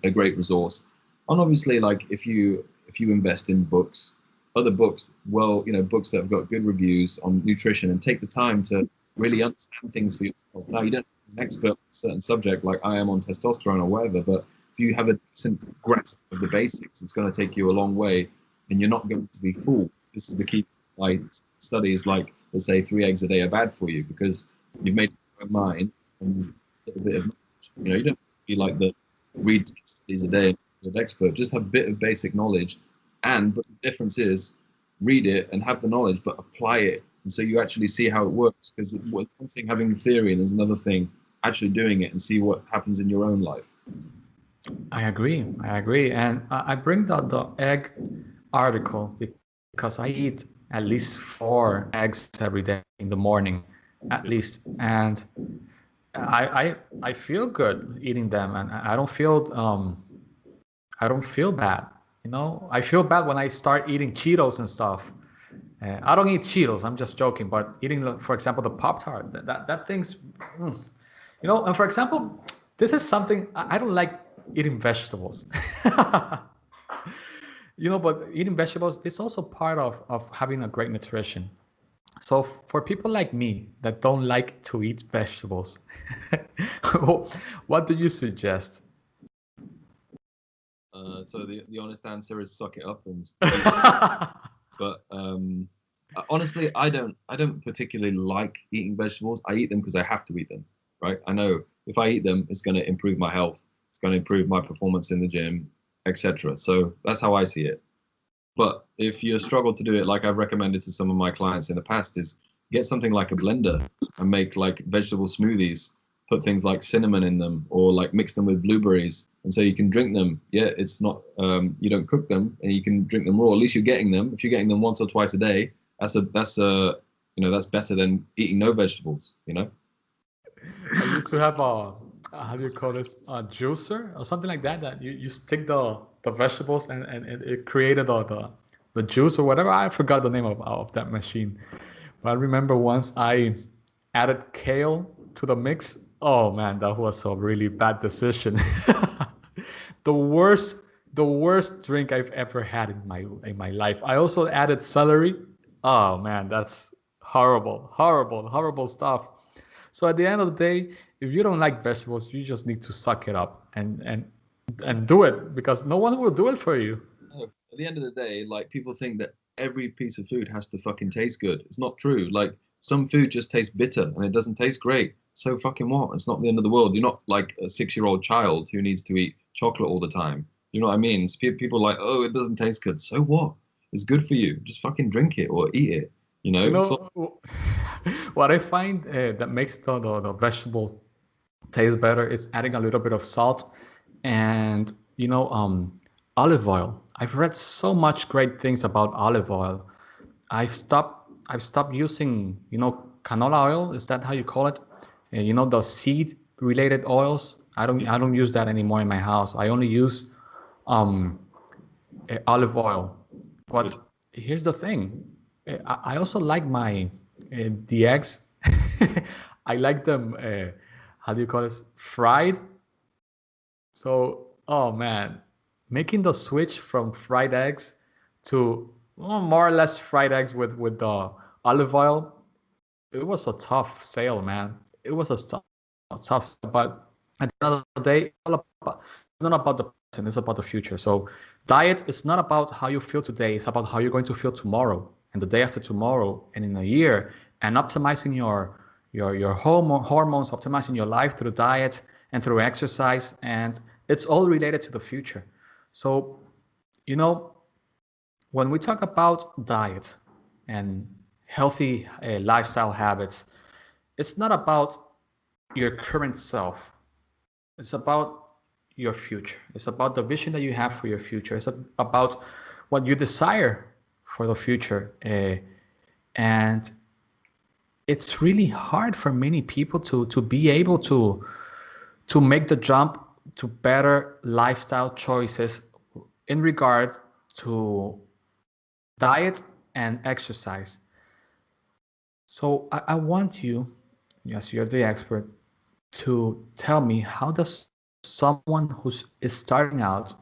a great resource. And obviously, like if you invest in books, other books, well, books that have got good reviews on nutrition and take the time to really understand things for yourself. Now, you don't have an expert on a certain subject like I am on testosterone or whatever, but if you have a decent grasp of the basics, it's going to take you a long way, and you're not going to be fooled. This is the key. Like studies, like let's say 3 eggs a day are bad for you because you've made up your mind and you've got a bit of knowledge. You don't be like the read 10 studies a day and be an expert. Just have a bit of basic knowledge, but the difference is read it and have the knowledge, but apply it, and so you actually see how it works. Because one thing having the theory, and there's another thing actually doing it and see what happens in your own life. I agree. I agree. And I bring the egg article because I eat at least 4 eggs every day in the morning, at least. And I feel good eating them, and I don't feel bad. I feel bad when I start eating Cheetos and stuff. I don't eat Cheetos. I'm just joking. But eating, for example, the Pop Tart, that thing's, mm. And for example, this is something I don't like eating vegetables. But eating vegetables is also part of having a great nutrition. So for people like me that don't like to eat vegetables, what do you suggest? So the honest answer is suck it up and. But honestly, I don't particularly like eating vegetables. I eat them because I have to eat them, right? I know if I eat them, it's going to improve my health. It's going to improve my performance in the gym, etc. So that's how I see it. But if you struggle to do it, like I've recommended to some of my clients in the past, is get something like a blender and make like vegetable smoothies, put things like cinnamon in them or like mix them with blueberries. And so you can drink them. Yeah, it's not, you don't cook them and you can drink them raw. At least you're getting them. If you're getting them once or twice a day, that's better than eating no vegetables. I used to have a how do you call this, a juicer or something like that, that you stick the vegetables and it created the juice or whatever. I forgot the name of that machine, but I remember once I added kale to the mix. Oh man, that was a really bad decision. the worst the worst drink I've ever had in my life. I also added celery. Oh man, that's horrible, horrible, horrible stuff. So at the end of the day, if you don't like vegetables, you just need to suck it up and do it, because no one will do it for you. No, at the end of the day, like people think that every piece of food has to fucking taste good. It's not true. Like some food just tastes bitter and it doesn't taste great. So fucking what? It's not the end of the world. You're not like a 6-year-old child who needs to eat chocolate all the time. You know what I mean? It's people like, oh, it doesn't taste good. So what? It's good for you. Just fucking drink it or eat it. You So know, what I find that makes the vegetable taste better is adding a little bit of salt and olive oil. I've read so much great things about olive oil. I've stopped using canola oil. Is that how you call it? The seed related oils. I don't use that anymore in my house. I only use um, olive oil. But good. here's the thing. I also like my the eggs. I like them. How do you call this? Fried. So, oh man, making the switch from fried eggs to more or less fried eggs with the olive oil, it was a tough sale, man. It was a tough sale, but at the end of the day, it's not about the present, it's about the future. So, diet is not about how you feel today, it's about how you're going to feel tomorrow and the day after tomorrow and in a year, and optimizing your hormones, optimizing your life through diet and through exercise, and it's all related to the future. So, you know, when we talk about diet and healthy lifestyle habits, it's not about your current self. It's about your future. It's about the vision that you have for your future. It's about what you desire for the future. And it's really hard for many people to be able to make the jump to better lifestyle choices in regard to diet and exercise. So I want you, yes, you're the expert, to tell me, how does someone who is starting out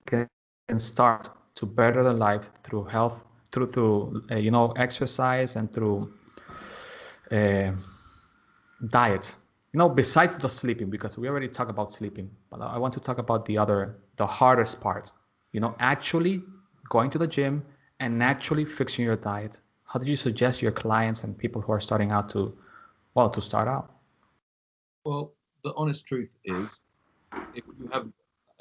can start to better their life through health, through exercise and through uh, diet. Besides the sleeping, because we already talked about sleeping, but I want to talk about the hardest part. Actually going to the gym and actually fixing your diet. How do you suggest your clients and people who are starting out to start out? Well, the honest truth is, if you have,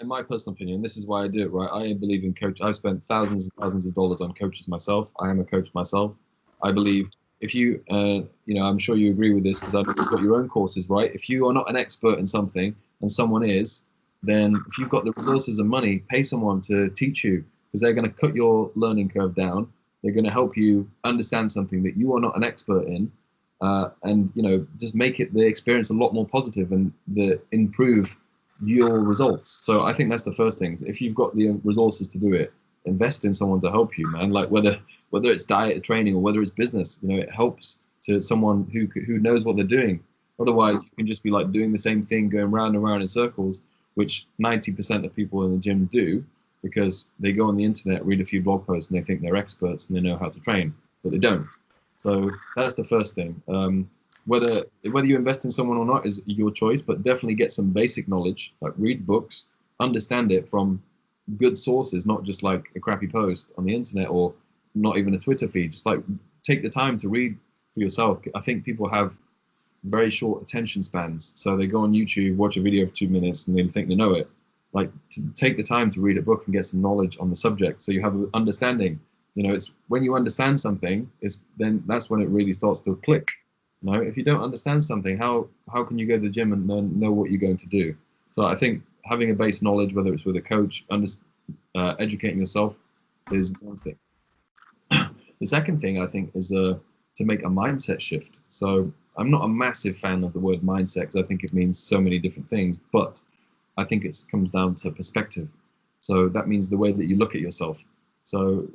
in my personal opinion, this is why I do it, right? I believe in coach. I've spent thousands and thousands of dollars on coaches myself. I am a coach myself. I believe if you, I'm sure you agree with this because I know you've got your own courses, right? If you are not an expert in something and someone is, then if you've got the resources and money, pay someone to teach you because they're going to cut your learning curve down. They're going to help you understand something that you are not an expert in, and just make it the experience a lot more positive and improve your results. So I think that's the first thing. If you've got the resources to do it, invest in someone to help you, man. Like whether it's diet or training or whether it's business, it helps to someone who knows what they're doing. Otherwise, you can just be like doing the same thing, going round and round in circles, which 90% of people in the gym do because they go on the internet, read a few blog posts, and they think they're experts and they know how to train, but they don't. So that's the first thing. Whether you invest in someone or not is your choice, but definitely get some basic knowledge, like read books, understand it from good sources, not just like a crappy post on the internet or not even a Twitter feed. Just like take the time to read for yourself. I think people have very short attention spans, so they go on YouTube, watch a video for 2 minutes, and they think they know it. Like to take the time to read a book and get some knowledge on the subject, so you have an understanding. It's when you understand something, then that's when it really starts to click. If you don't understand something, how can you go to the gym and know what you're going to do? So I think having a base knowledge, whether it's with a coach, educating yourself, is one thing. The second thing I think is to make a mindset shift. So I'm not a massive fan of the word mindset because I think it means so many different things, but I think it comes down to perspective. So that means the way that you look at yourself. So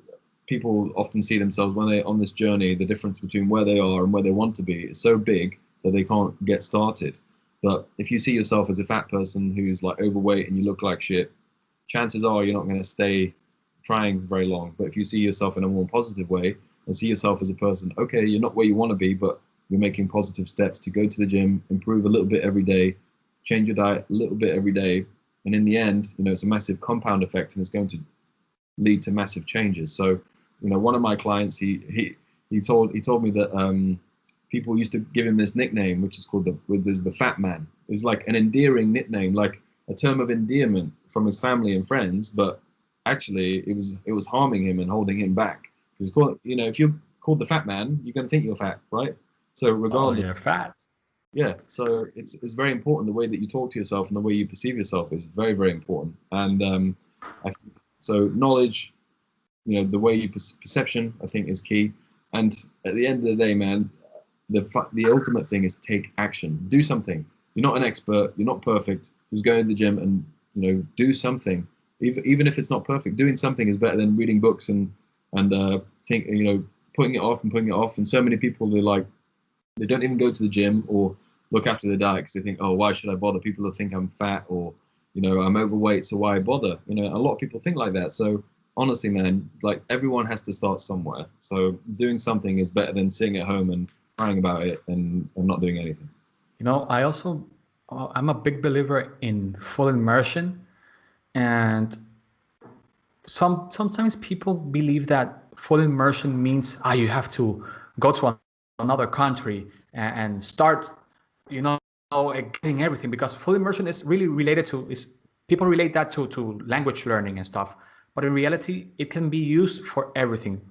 people often see themselves when they're on this journey, the difference between where they are and where they want to be is so big that they can't get started. But if you see yourself as a fat person who's like overweight and you look like shit, chances are you're not going to stay trying very long. But if you see yourself in a more positive way and see yourself as a person, okay, you're not where you want to be, but you're making positive steps to go to the gym, improve a little bit every day, change your diet a little bit every day. And in the end, it's a massive compound effect and it's going to lead to massive changes. So, one of my clients, he told me that people used to give him this nickname, which is called the Fat Man. It's like an endearing nickname, like a term of endearment from his family and friends, but actually it was harming him and holding him back. Because if you're called the Fat Man, you're going to think you're fat, right? So Oh, regardless, you're fat. yeah. So it's very important the way that you talk to yourself and the way you perceive yourself is very, very important. And I think so. Knowledge, the way you perception, I think, is key. And at the end of the day, man, the ultimate thing is take action. Do something. You're not an expert. You're not perfect. Just go to the gym and do something. Even if it's not perfect, doing something is better than reading books and putting it off and putting it off. And so many people they don't even go to the gym or look after their diet because they think, oh, why should I bother? People will think I'm fat or I'm overweight, so why bother? A lot of people think like that. So honestly, man, like everyone has to start somewhere. So doing something is better than sitting at home and crying about it and not doing anything. I also, I'm a big believer in full immersion, and sometimes people believe that full immersion means you have to go to another country and start, getting everything, because full immersion is really related to is people relate that to language learning and stuff, but in reality, it can be used for everything.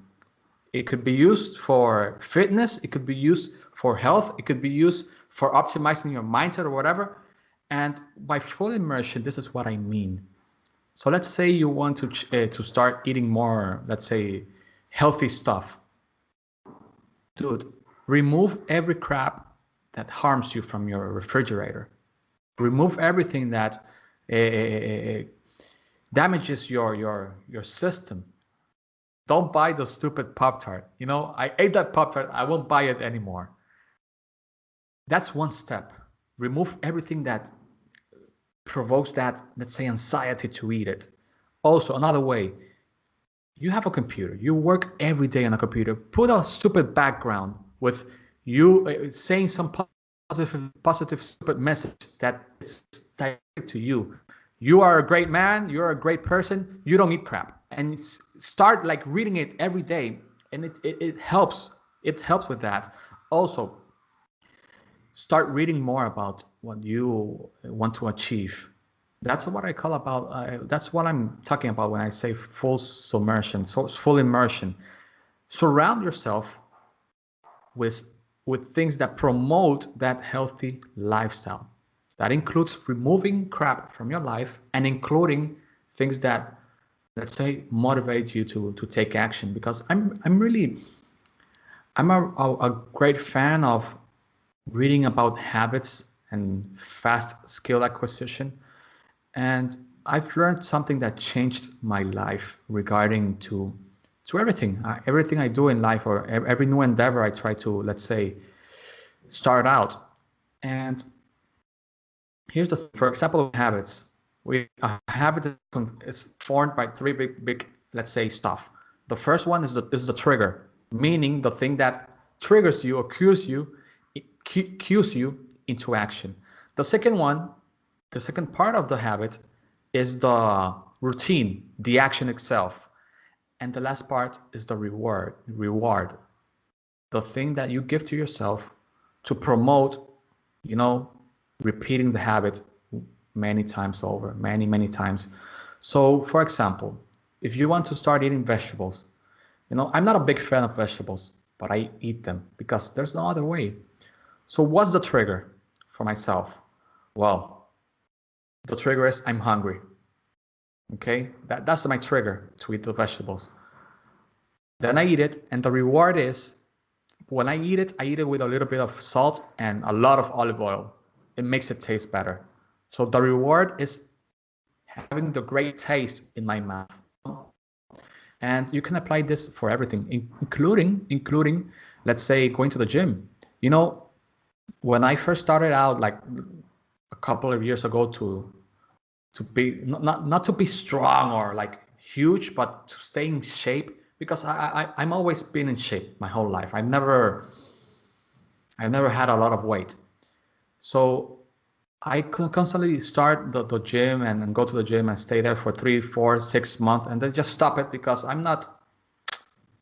It could be used for fitness. It could be used for health. It could be used for optimizing your mindset or whatever. And by full immersion, this is what I mean. So let's say you want to start eating more, let's say, healthy stuff. Dude, remove every crap that harms you from your refrigerator. Remove everything that damages your system. Don't buy the stupid Pop-Tart. You know, I ate that Pop-Tart. I won't buy it anymore. That's one step. Remove everything that provokes that, let's say, anxiety to eat it. Also, another way, you have a computer. You work every day on a computer. Put a stupid background with you saying some positive stupid message that is directed to you. You are a great man. You're a great person. You don't eat crap. And start like reading it every day, and it helps. It helps with that. Also, start reading more about what you want to achieve. That's what I call about. That's what I'm talking about when I say full submersion, so full immersion. Surround yourself with things that promote that healthy lifestyle. That includes removing crap from your life and including things that, let's say, motivate you to take action. Because I'm a great fan of reading about habits and fast skill acquisition. And I've learned something that changed my life regarding to everything. Everything I do in life, or every new endeavor I try to, let's say, start out. And here's for example, habits. A habit is formed by three big, let's say, stuff. The first one is the trigger, meaning the thing that triggers you or cues you into action. The second one, the second part of the habit is the routine, the action itself. And the last part is the reward, the thing that you give to yourself to promote, repeating the habit many times over, many times. So, for example, if you want to start eating vegetables, I'm not a big fan of vegetables, but I eat them because there's no other way. So what's the trigger for myself? Well, the trigger is I'm hungry. Okay, that's my trigger to eat the vegetables. Then I eat it, and the reward is when I eat it with a little bit of salt and a lot of olive oil. It makes it taste better. So the reward is having the great taste in my mouth. And you can apply this for everything, including, let's say, going to the gym. When I first started out, like a couple of years ago, to be not to be strong or like huge, but to stay in shape, because I'm always been in shape my whole life. I've never had a lot of weight. So I constantly start the gym and go to the gym and stay there for 3, 4, 6 months, and then just stop it because I'm not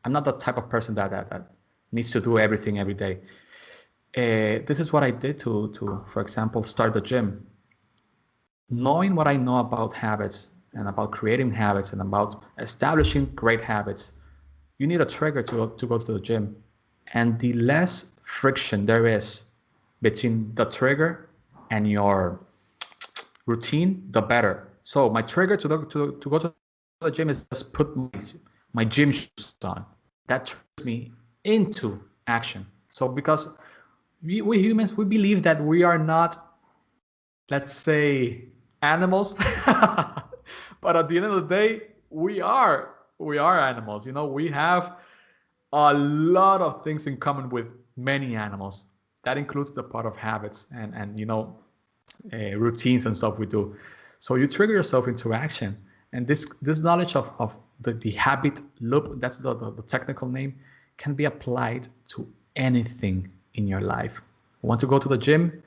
the type of person that needs to do everything every day. This is what I did to, for example, start the gym. Knowing what I know about habits and about creating habits and about establishing great habits, you need a trigger to go to the gym. And the less friction there is between the trigger and your routine, the better. So my trigger to go to the gym is just put my gym shoes on. That triggers me into action. So because we humans, we believe that we are not, let's say, animals, but at the end of the day, we are animals. We have a lot of things in common with many animals. That includes the part of habits and routines and stuff we do. So you trigger yourself into action, and this knowledge of the habit loop, that's the technical name, can be applied to anything in your life. Want to go to the gym?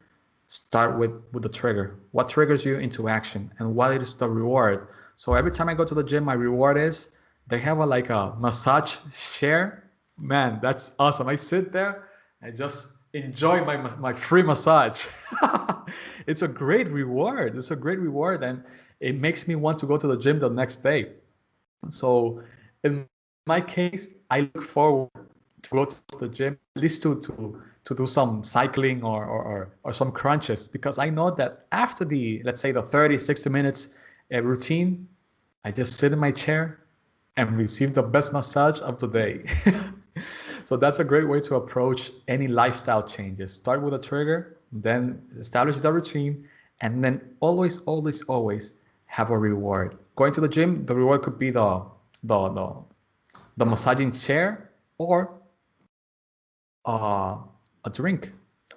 Start with the trigger. What triggers you into action, and what is the reward? So every time I go to the gym, my reward is they have a massage chair. Man, that's awesome. I sit there and just enjoy my free massage. It's a great reward. It's a great reward, and it makes me want to go to the gym the next day. So in my case, I look forward to go to the gym, at least to do some cycling or some crunches, because I know that after let's say the 30, 60 minutes routine, I just sit in my chair, and receive the best massage of the day. So that's a great way to approach any lifestyle changes. Start with a trigger, then establish the routine, and then always, always, always have a reward. Going to the gym, the reward could be the the, the massaging chair or uh, a drink,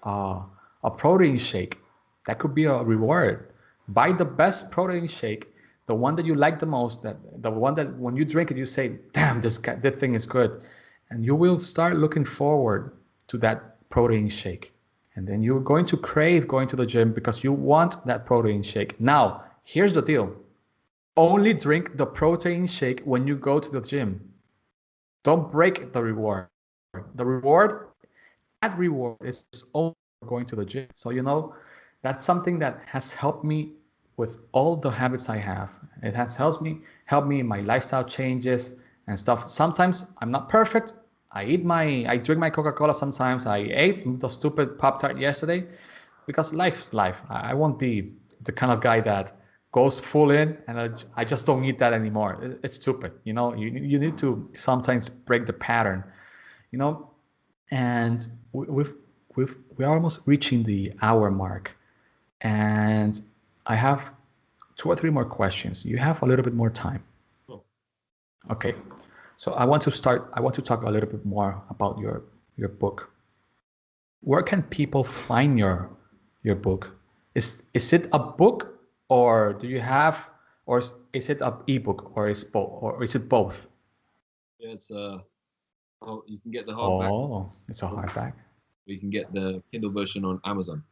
uh, a protein shake. That could be a reward. Buy the best protein shake, the one that you like the most, that the one that when you drink it, you say, "Damn, this thing is good," and you will start looking forward to that protein shake. And then you're going to crave going to the gym because you want that protein shake. Now, here's the deal. Only drink the protein shake when you go to the gym. Don't break the reward. That reward is only going to the gym. So, that's something that has helped me with all the habits I have. It has helped me in my lifestyle changes and stuff. Sometimes I'm not perfect. I drink my Coca-Cola sometimes. I ate the stupid Pop-Tart yesterday because life's life. I won't be the kind of guy that goes full in and I just don't eat that anymore. It's stupid. You need to sometimes break the pattern, you know, and we're almost reaching the hour mark, and I have two or three more questions. You have a little bit more time. Cool. Okay, so I want to talk a little bit more about your book. Where can people find your book? Is it a book, or do you have, or is it an ebook, or is it both? Yeah, it's you can get the hardback, Oh, it's a hardback. or you can get the Kindle version on Amazon.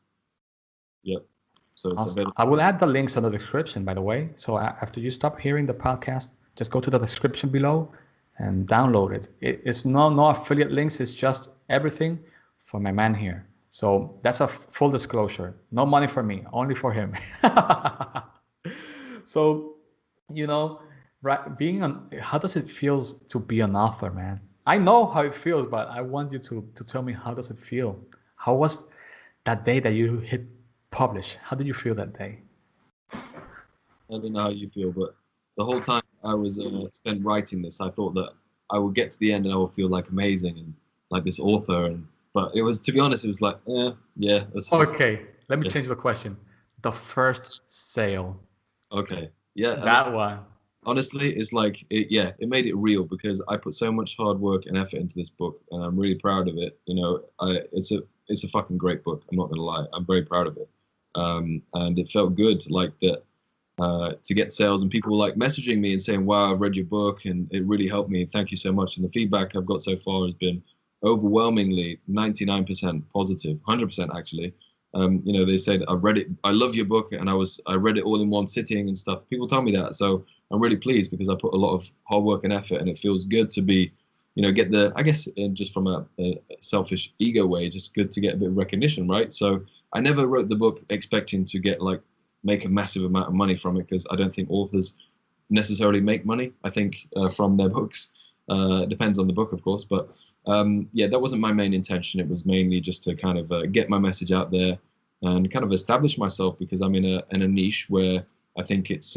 Yep. So it's Awesome. available. I will add the links on the description, by the way. So after you stop hearing the podcast, just go to the description below and download it. It's no affiliate links. It's just everything for my man here. So that's a full disclosure. No money for me, only for him. So, right, how does it feel to be an author, man? I know how it feels, but I want you to tell me, how does it feel? How was that day that you hit publish? How did you feel that day? I don't know how you feel, but the whole time I was spent writing this, I thought that I would get to the end and I would feel like amazing and like this author. But it was, to be honest, it was like, yeah, Okay, let me yeah, change the question. The first sale. okay, yeah. I mean, That one. honestly, it's like, yeah, it made it real because I put so much hard work and effort into this book, and I'm really proud of it. It's a fucking great book. I'm not gonna lie, I'm very proud of it. And it felt good, like that. To get sales and people were like messaging me and saying, "Wow, I've read your book and it really helped me. Thank you so much." And the feedback I've got so far has been overwhelmingly 99% positive, 100% actually. They said, "I read it. I love your book, and I read it all in one sitting and stuff." People tell me that, so I'm really pleased because I put a lot of hard work and effort, and it feels good to be, get I guess, just from a selfish ego way, just good to get a bit of recognition, right? So I never wrote the book expecting to get make a massive amount of money from it because I don't think authors necessarily make money. I think from their books. Depends on the book, of course, but yeah, that wasn't my main intention. It was mainly just to kind of get my message out there and kind of establish myself because I'm in a niche where I think it's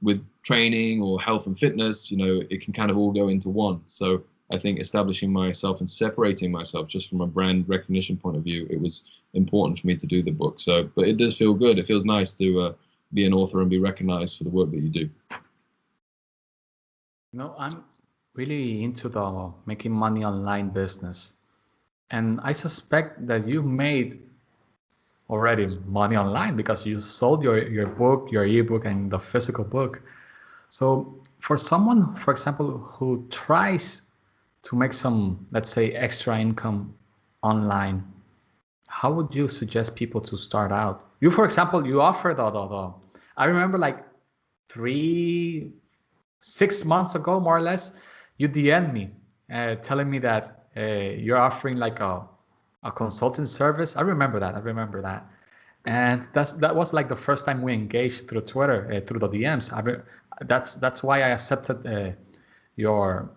with training or health and fitness, it can kind of all go into one. So I think establishing myself and separating myself just from a brand recognition point of view, it was important for me to do the book. So, but it does feel good. It feels nice to be an author and be recognized for the work that you do. I'm really into the making money online business. And I suspect that you've made already money online because you sold your book, your ebook, and the physical book. So for someone, for example, who tries to make some, let's say, extra income online, how would you suggest people to start out? You, for example, you offer the I remember like 6 months ago, more or less, you DM'd me telling me that you're offering like a consulting service. I remember that. And that was like the first time we engaged through Twitter, through the DMs. That's why I accepted your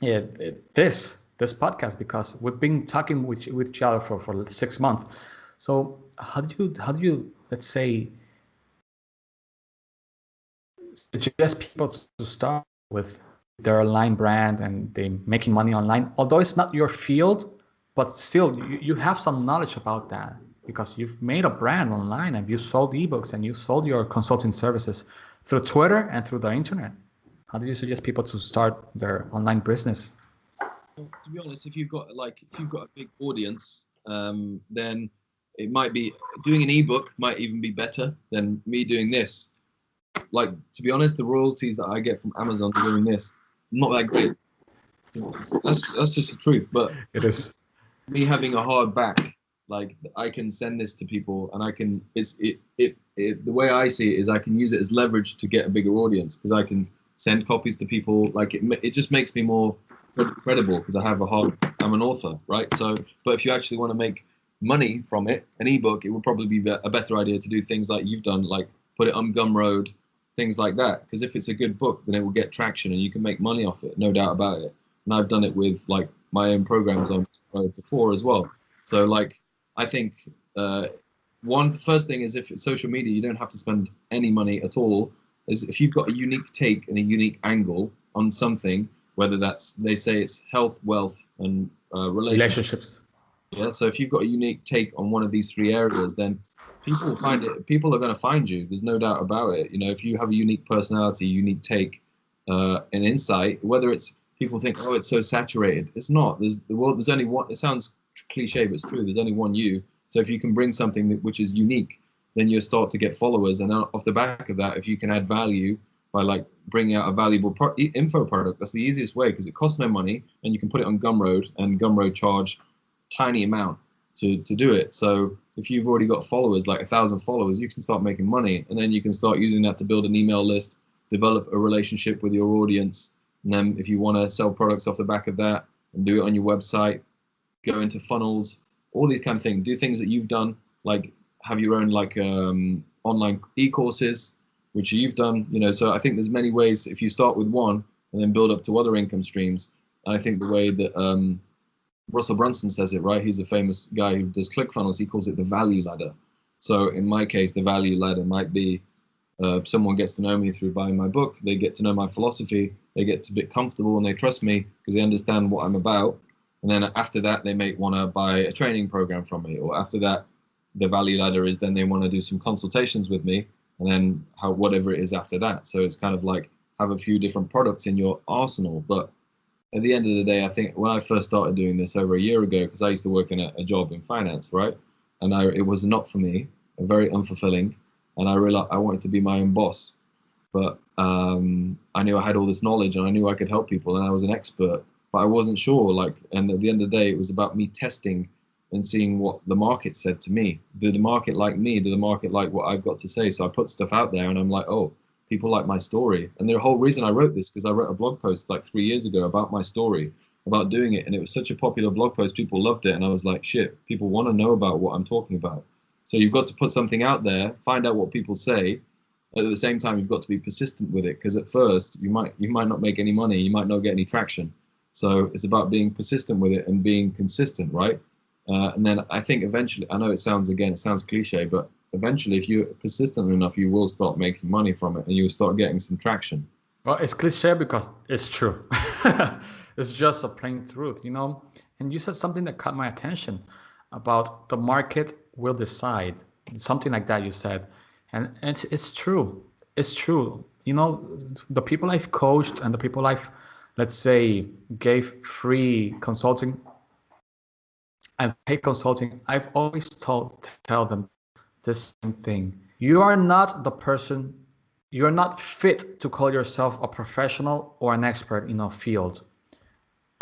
this podcast, because we've been talking with each other for 6 months. So how do you, let's say, suggest people to start with their online brand and they making money online, although it's not your field, but still you have some knowledge about that because you've made a brand online and you sold ebooks and you sold your consulting services through Twitter and through the internet. How do you suggest people to start their online business? Well, to be honest, if you've got a big audience, then it might be doing an ebook might even be better than me doing this. Like, to be honest, the royalties that I get from Amazon doing this, not that great. That's just the truth. But It is. me having a hard back, like I can send this to people, and I can. The way I see it is I can use it as leverage to get a bigger audience because I can send copies to people. Like it just makes me more credible because I'm an author, right? So, but if you actually want to make money from it, an ebook, it would probably be a better idea to do things like you've done, like put it on Gumroad, things like that. Because if it's a good book, then it will get traction and you can make money off it, no doubt about it. And I've done it with like my own programs on before as well. So like I think first thing is if it's social media, you don't have to spend any money at all. Is if you've got a unique take and a unique angle on something, whether that's they say it's health, wealth, and relationships. Yeah. So if you've got a unique take on one of these three areas, then people will find it. People are going to find you. There's no doubt about it. You know, if you have a unique personality, unique take, and insight, whether it's people think, oh, it's so saturated. It's not. There's only one. It sounds cliche, but it's true. There's only one you. So if you can bring something which is unique, then you start to get followers. And off the back of that, if you can add value by like bringing out a valuable info product, that's the easiest way because it costs no money and you can put it on Gumroad and Gumroad charge tiny amount to do it. So if you've already got followers, like 1,000 followers, you can start making money and then you can start using that to build an email list, develop a relationship with your audience. And then if you want to sell products off the back of that and do it on your website, go into funnels, all these kind of things, do things that you've done, like have your own like online e-courses, which you've done, you know. So I think there's many ways if you start with one and then build up to other income streams. And I think the way that Russell Brunson says it, right? He's a famous guy who does ClickFunnels. He calls it the value ladder. So in my case, the value ladder might be someone gets to know me through buying my book. They get to know my philosophy. They get to be comfortable and they trust me because they understand what I'm about. And then after that, they may want to buy a training program from me. Or after that, the value ladder is then they want to do some consultations with me. And then whatever it is after that. So it's kind of like have a few different products in your arsenal. But at the end of the day, I think when I first started doing this over a year ago, because I used to work in a job in finance, right? And it was not for me, very unfulfilling. And I realized I wanted to be my own boss. But I knew I had all this knowledge and I knew I could help people and I was an expert, but I wasn't sure. And at the end of the day, it was about me testing and seeing what the market said to me. Did the market like me? Did the market like what I've got to say? So I put stuff out there and I'm like, oh, people like my story. And the whole reason I wrote this, because I wrote a blog post like 3 years ago about my story, about doing it. And it was such a popular blog post, people loved it. And I was like, shit, people want to know about what I'm talking about. So you've got to put something out there, find out what people say. At the same time, you've got to be persistent with it, because at first you might not make any money, you might not get any traction. So it's about being persistent with it and being consistent, right? And then I think eventually, I know it sounds cliche, but eventually if you're persistent enough, you will start making money from it and you'll start getting some traction. Well, it's cliche because it's true. It's just a plain truth, you know? And you said something that caught my attention about the market will decide. Something like that you said. And it's true. It's true. You know, the people I've coached and the people I've, let's say, gave free consulting and paid consulting, I've always tell them this same thing. You are not the person, you're not fit to call yourself a professional or an expert in a field.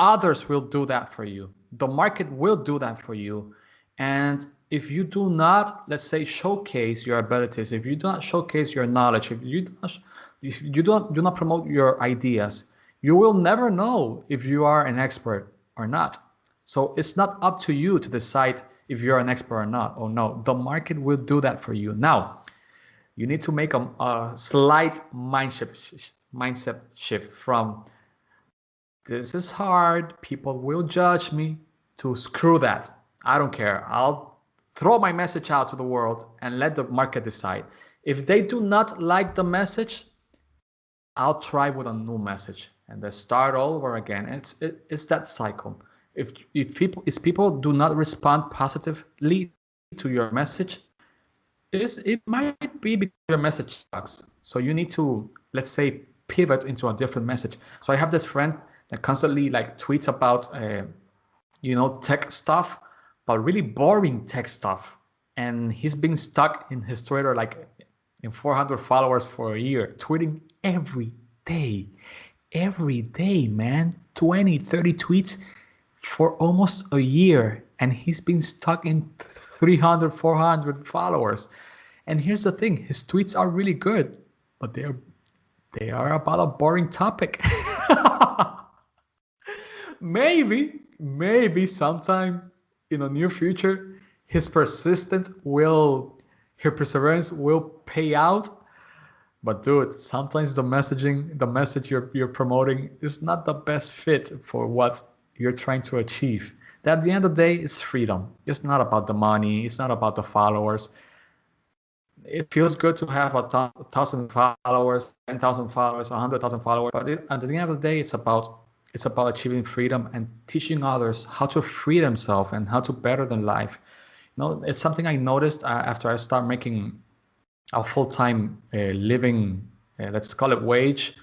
Others will do that for you. The market will do that for you. And if you do not, let's say, showcase your abilities, if you do not showcase your knowledge, if you do not promote your ideas, you will never know if you are an expert or not. So it's not up to you to decide if you're an expert or not. Oh no, the market will do that for you. Now, you need to make a slight mindset shift from this is hard, people will judge me, to screw that. I don't care. I'll throw my message out to the world and let the market decide. If they do not like the message, I'll try with a new message and then start all over again. It's that cycle. If people do not respond positively to your message, it might be because your message sucks. So you need to, let's say, pivot into a different message. So I have this friend that constantly like tweets about tech stuff, but really boring tech stuff. And he's been stuck in his Twitter like in 400 followers for a year, tweeting every day, man, 20, 30 tweets for almost a year. And he's been stuck in 300, 400 followers. And here's the thing, his tweets are really good, but they are about a boring topic. Maybe sometime in the near future, his perseverance will pay out. But dude, sometimes the message you're promoting is not the best fit for what you're trying to achieve. That at the end of the day, it's freedom. It's not about the money. It's not about the followers. It feels good to have 1,000 followers, 10,000 followers, 100,000 followers. But at the end of the day, it's about achieving freedom and teaching others how to free themselves and how to better their life. It's something I noticed after I started making a full-time living, let's call it wage,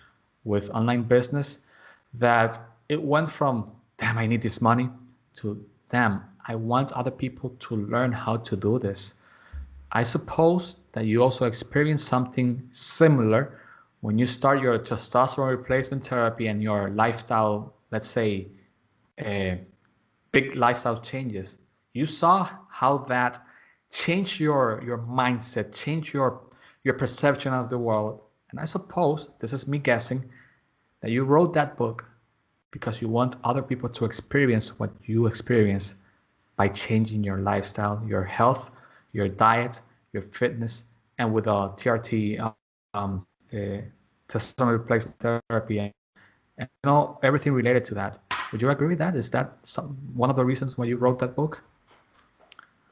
with online business, that it went from, damn, I need this money, to, damn, I want other people to learn how to do this. I suppose that you also experience something similar when you start your testosterone replacement therapy and your lifestyle, let's say, uh, big lifestyle changes. You saw how that changed your mindset, changed your perception of the world. And I suppose, this is me guessing, that you wrote that book because you want other people to experience what you experience by changing your lifestyle, your health, your diet, your fitness, and with a TRT, testosterone replacement therapy, and everything related to that. Would you agree with that? Is that one of the reasons why you wrote that book?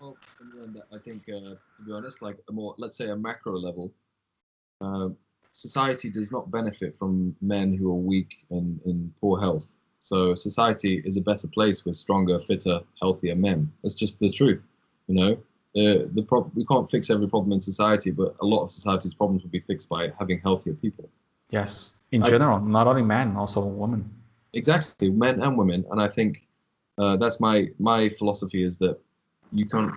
Well, in the end, I think, to be honest, like a more, let's say, a macro level, uh, society does not benefit from men who are weak and in poor health. So society is a better place with stronger, fitter, healthier men. That's just the truth, you know. We can't fix every problem in society, but a lot of society's problems will be fixed by having healthier people. Yes, in general, not only men, also women. Exactly, men and women, and I think that's my philosophy is that you can't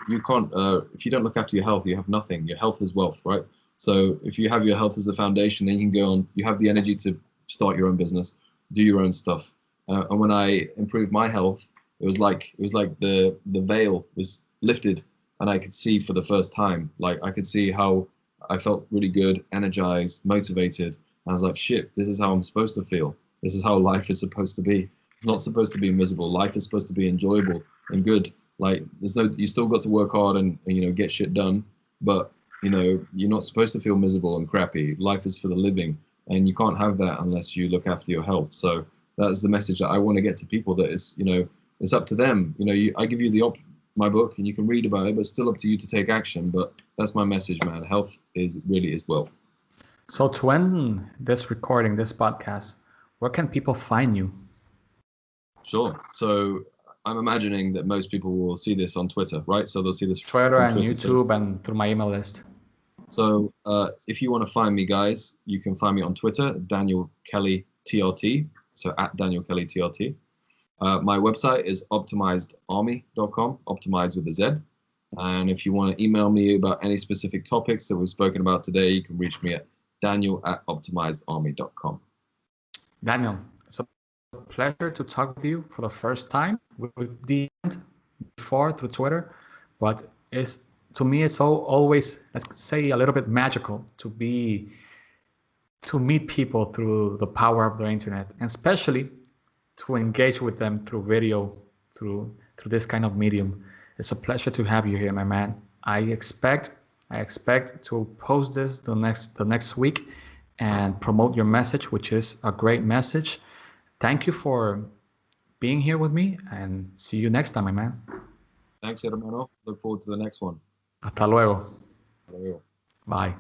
if you don't look after your health, you have nothing. Your health is wealth, right? So if you have your health as the foundation, then you can go on. You have the energy to start your own business, do your own stuff. And when I improved my health, it was like the veil was lifted, and I could see for the first time. Like I could see how I felt really good, energized, motivated. And I was like, shit, this is how I'm supposed to feel. This is how life is supposed to be. It's not supposed to be miserable. Life is supposed to be enjoyable and good. Like you still got to work hard and get shit done, but you're not supposed to feel miserable and crappy. Life is for the living, and you can't have that unless you look after your health. So that's the message that I want to get to people. That is, it's up to them. I give you my book, and you can read about it, but it's still up to you to take action. But that's my message, man. Health really is wealth. So to end this recording, this podcast, where can people find you? Sure. So I'm imagining that most people will see this on Twitter, right? So they'll see this Twitter on and Twitter. YouTube and through my email list. So if you want to find me, guys, you can find me on Twitter, Daniel Kelly TRT. So at Daniel Kelly TRT. My website is optimizedermy.com, optimized with a Z. And if you want to email me about any specific topics that we've spoken about today, you can reach me at daniel@optimizedermy.com. Daniel, it's a pleasure to talk with you for the first time with the end before through Twitter, but to me it's always, let's say, a little bit magical to meet people through the power of the internet, and especially to engage with them through video, through this kind of medium. It's a pleasure to have you here, my man. I expect to post this the next week and promote your message, which is a great message. Thank you for being here with me, and see you next time, my man. Thanks, hermano. Look forward to the next one. Hasta luego. Hasta luego. Bye.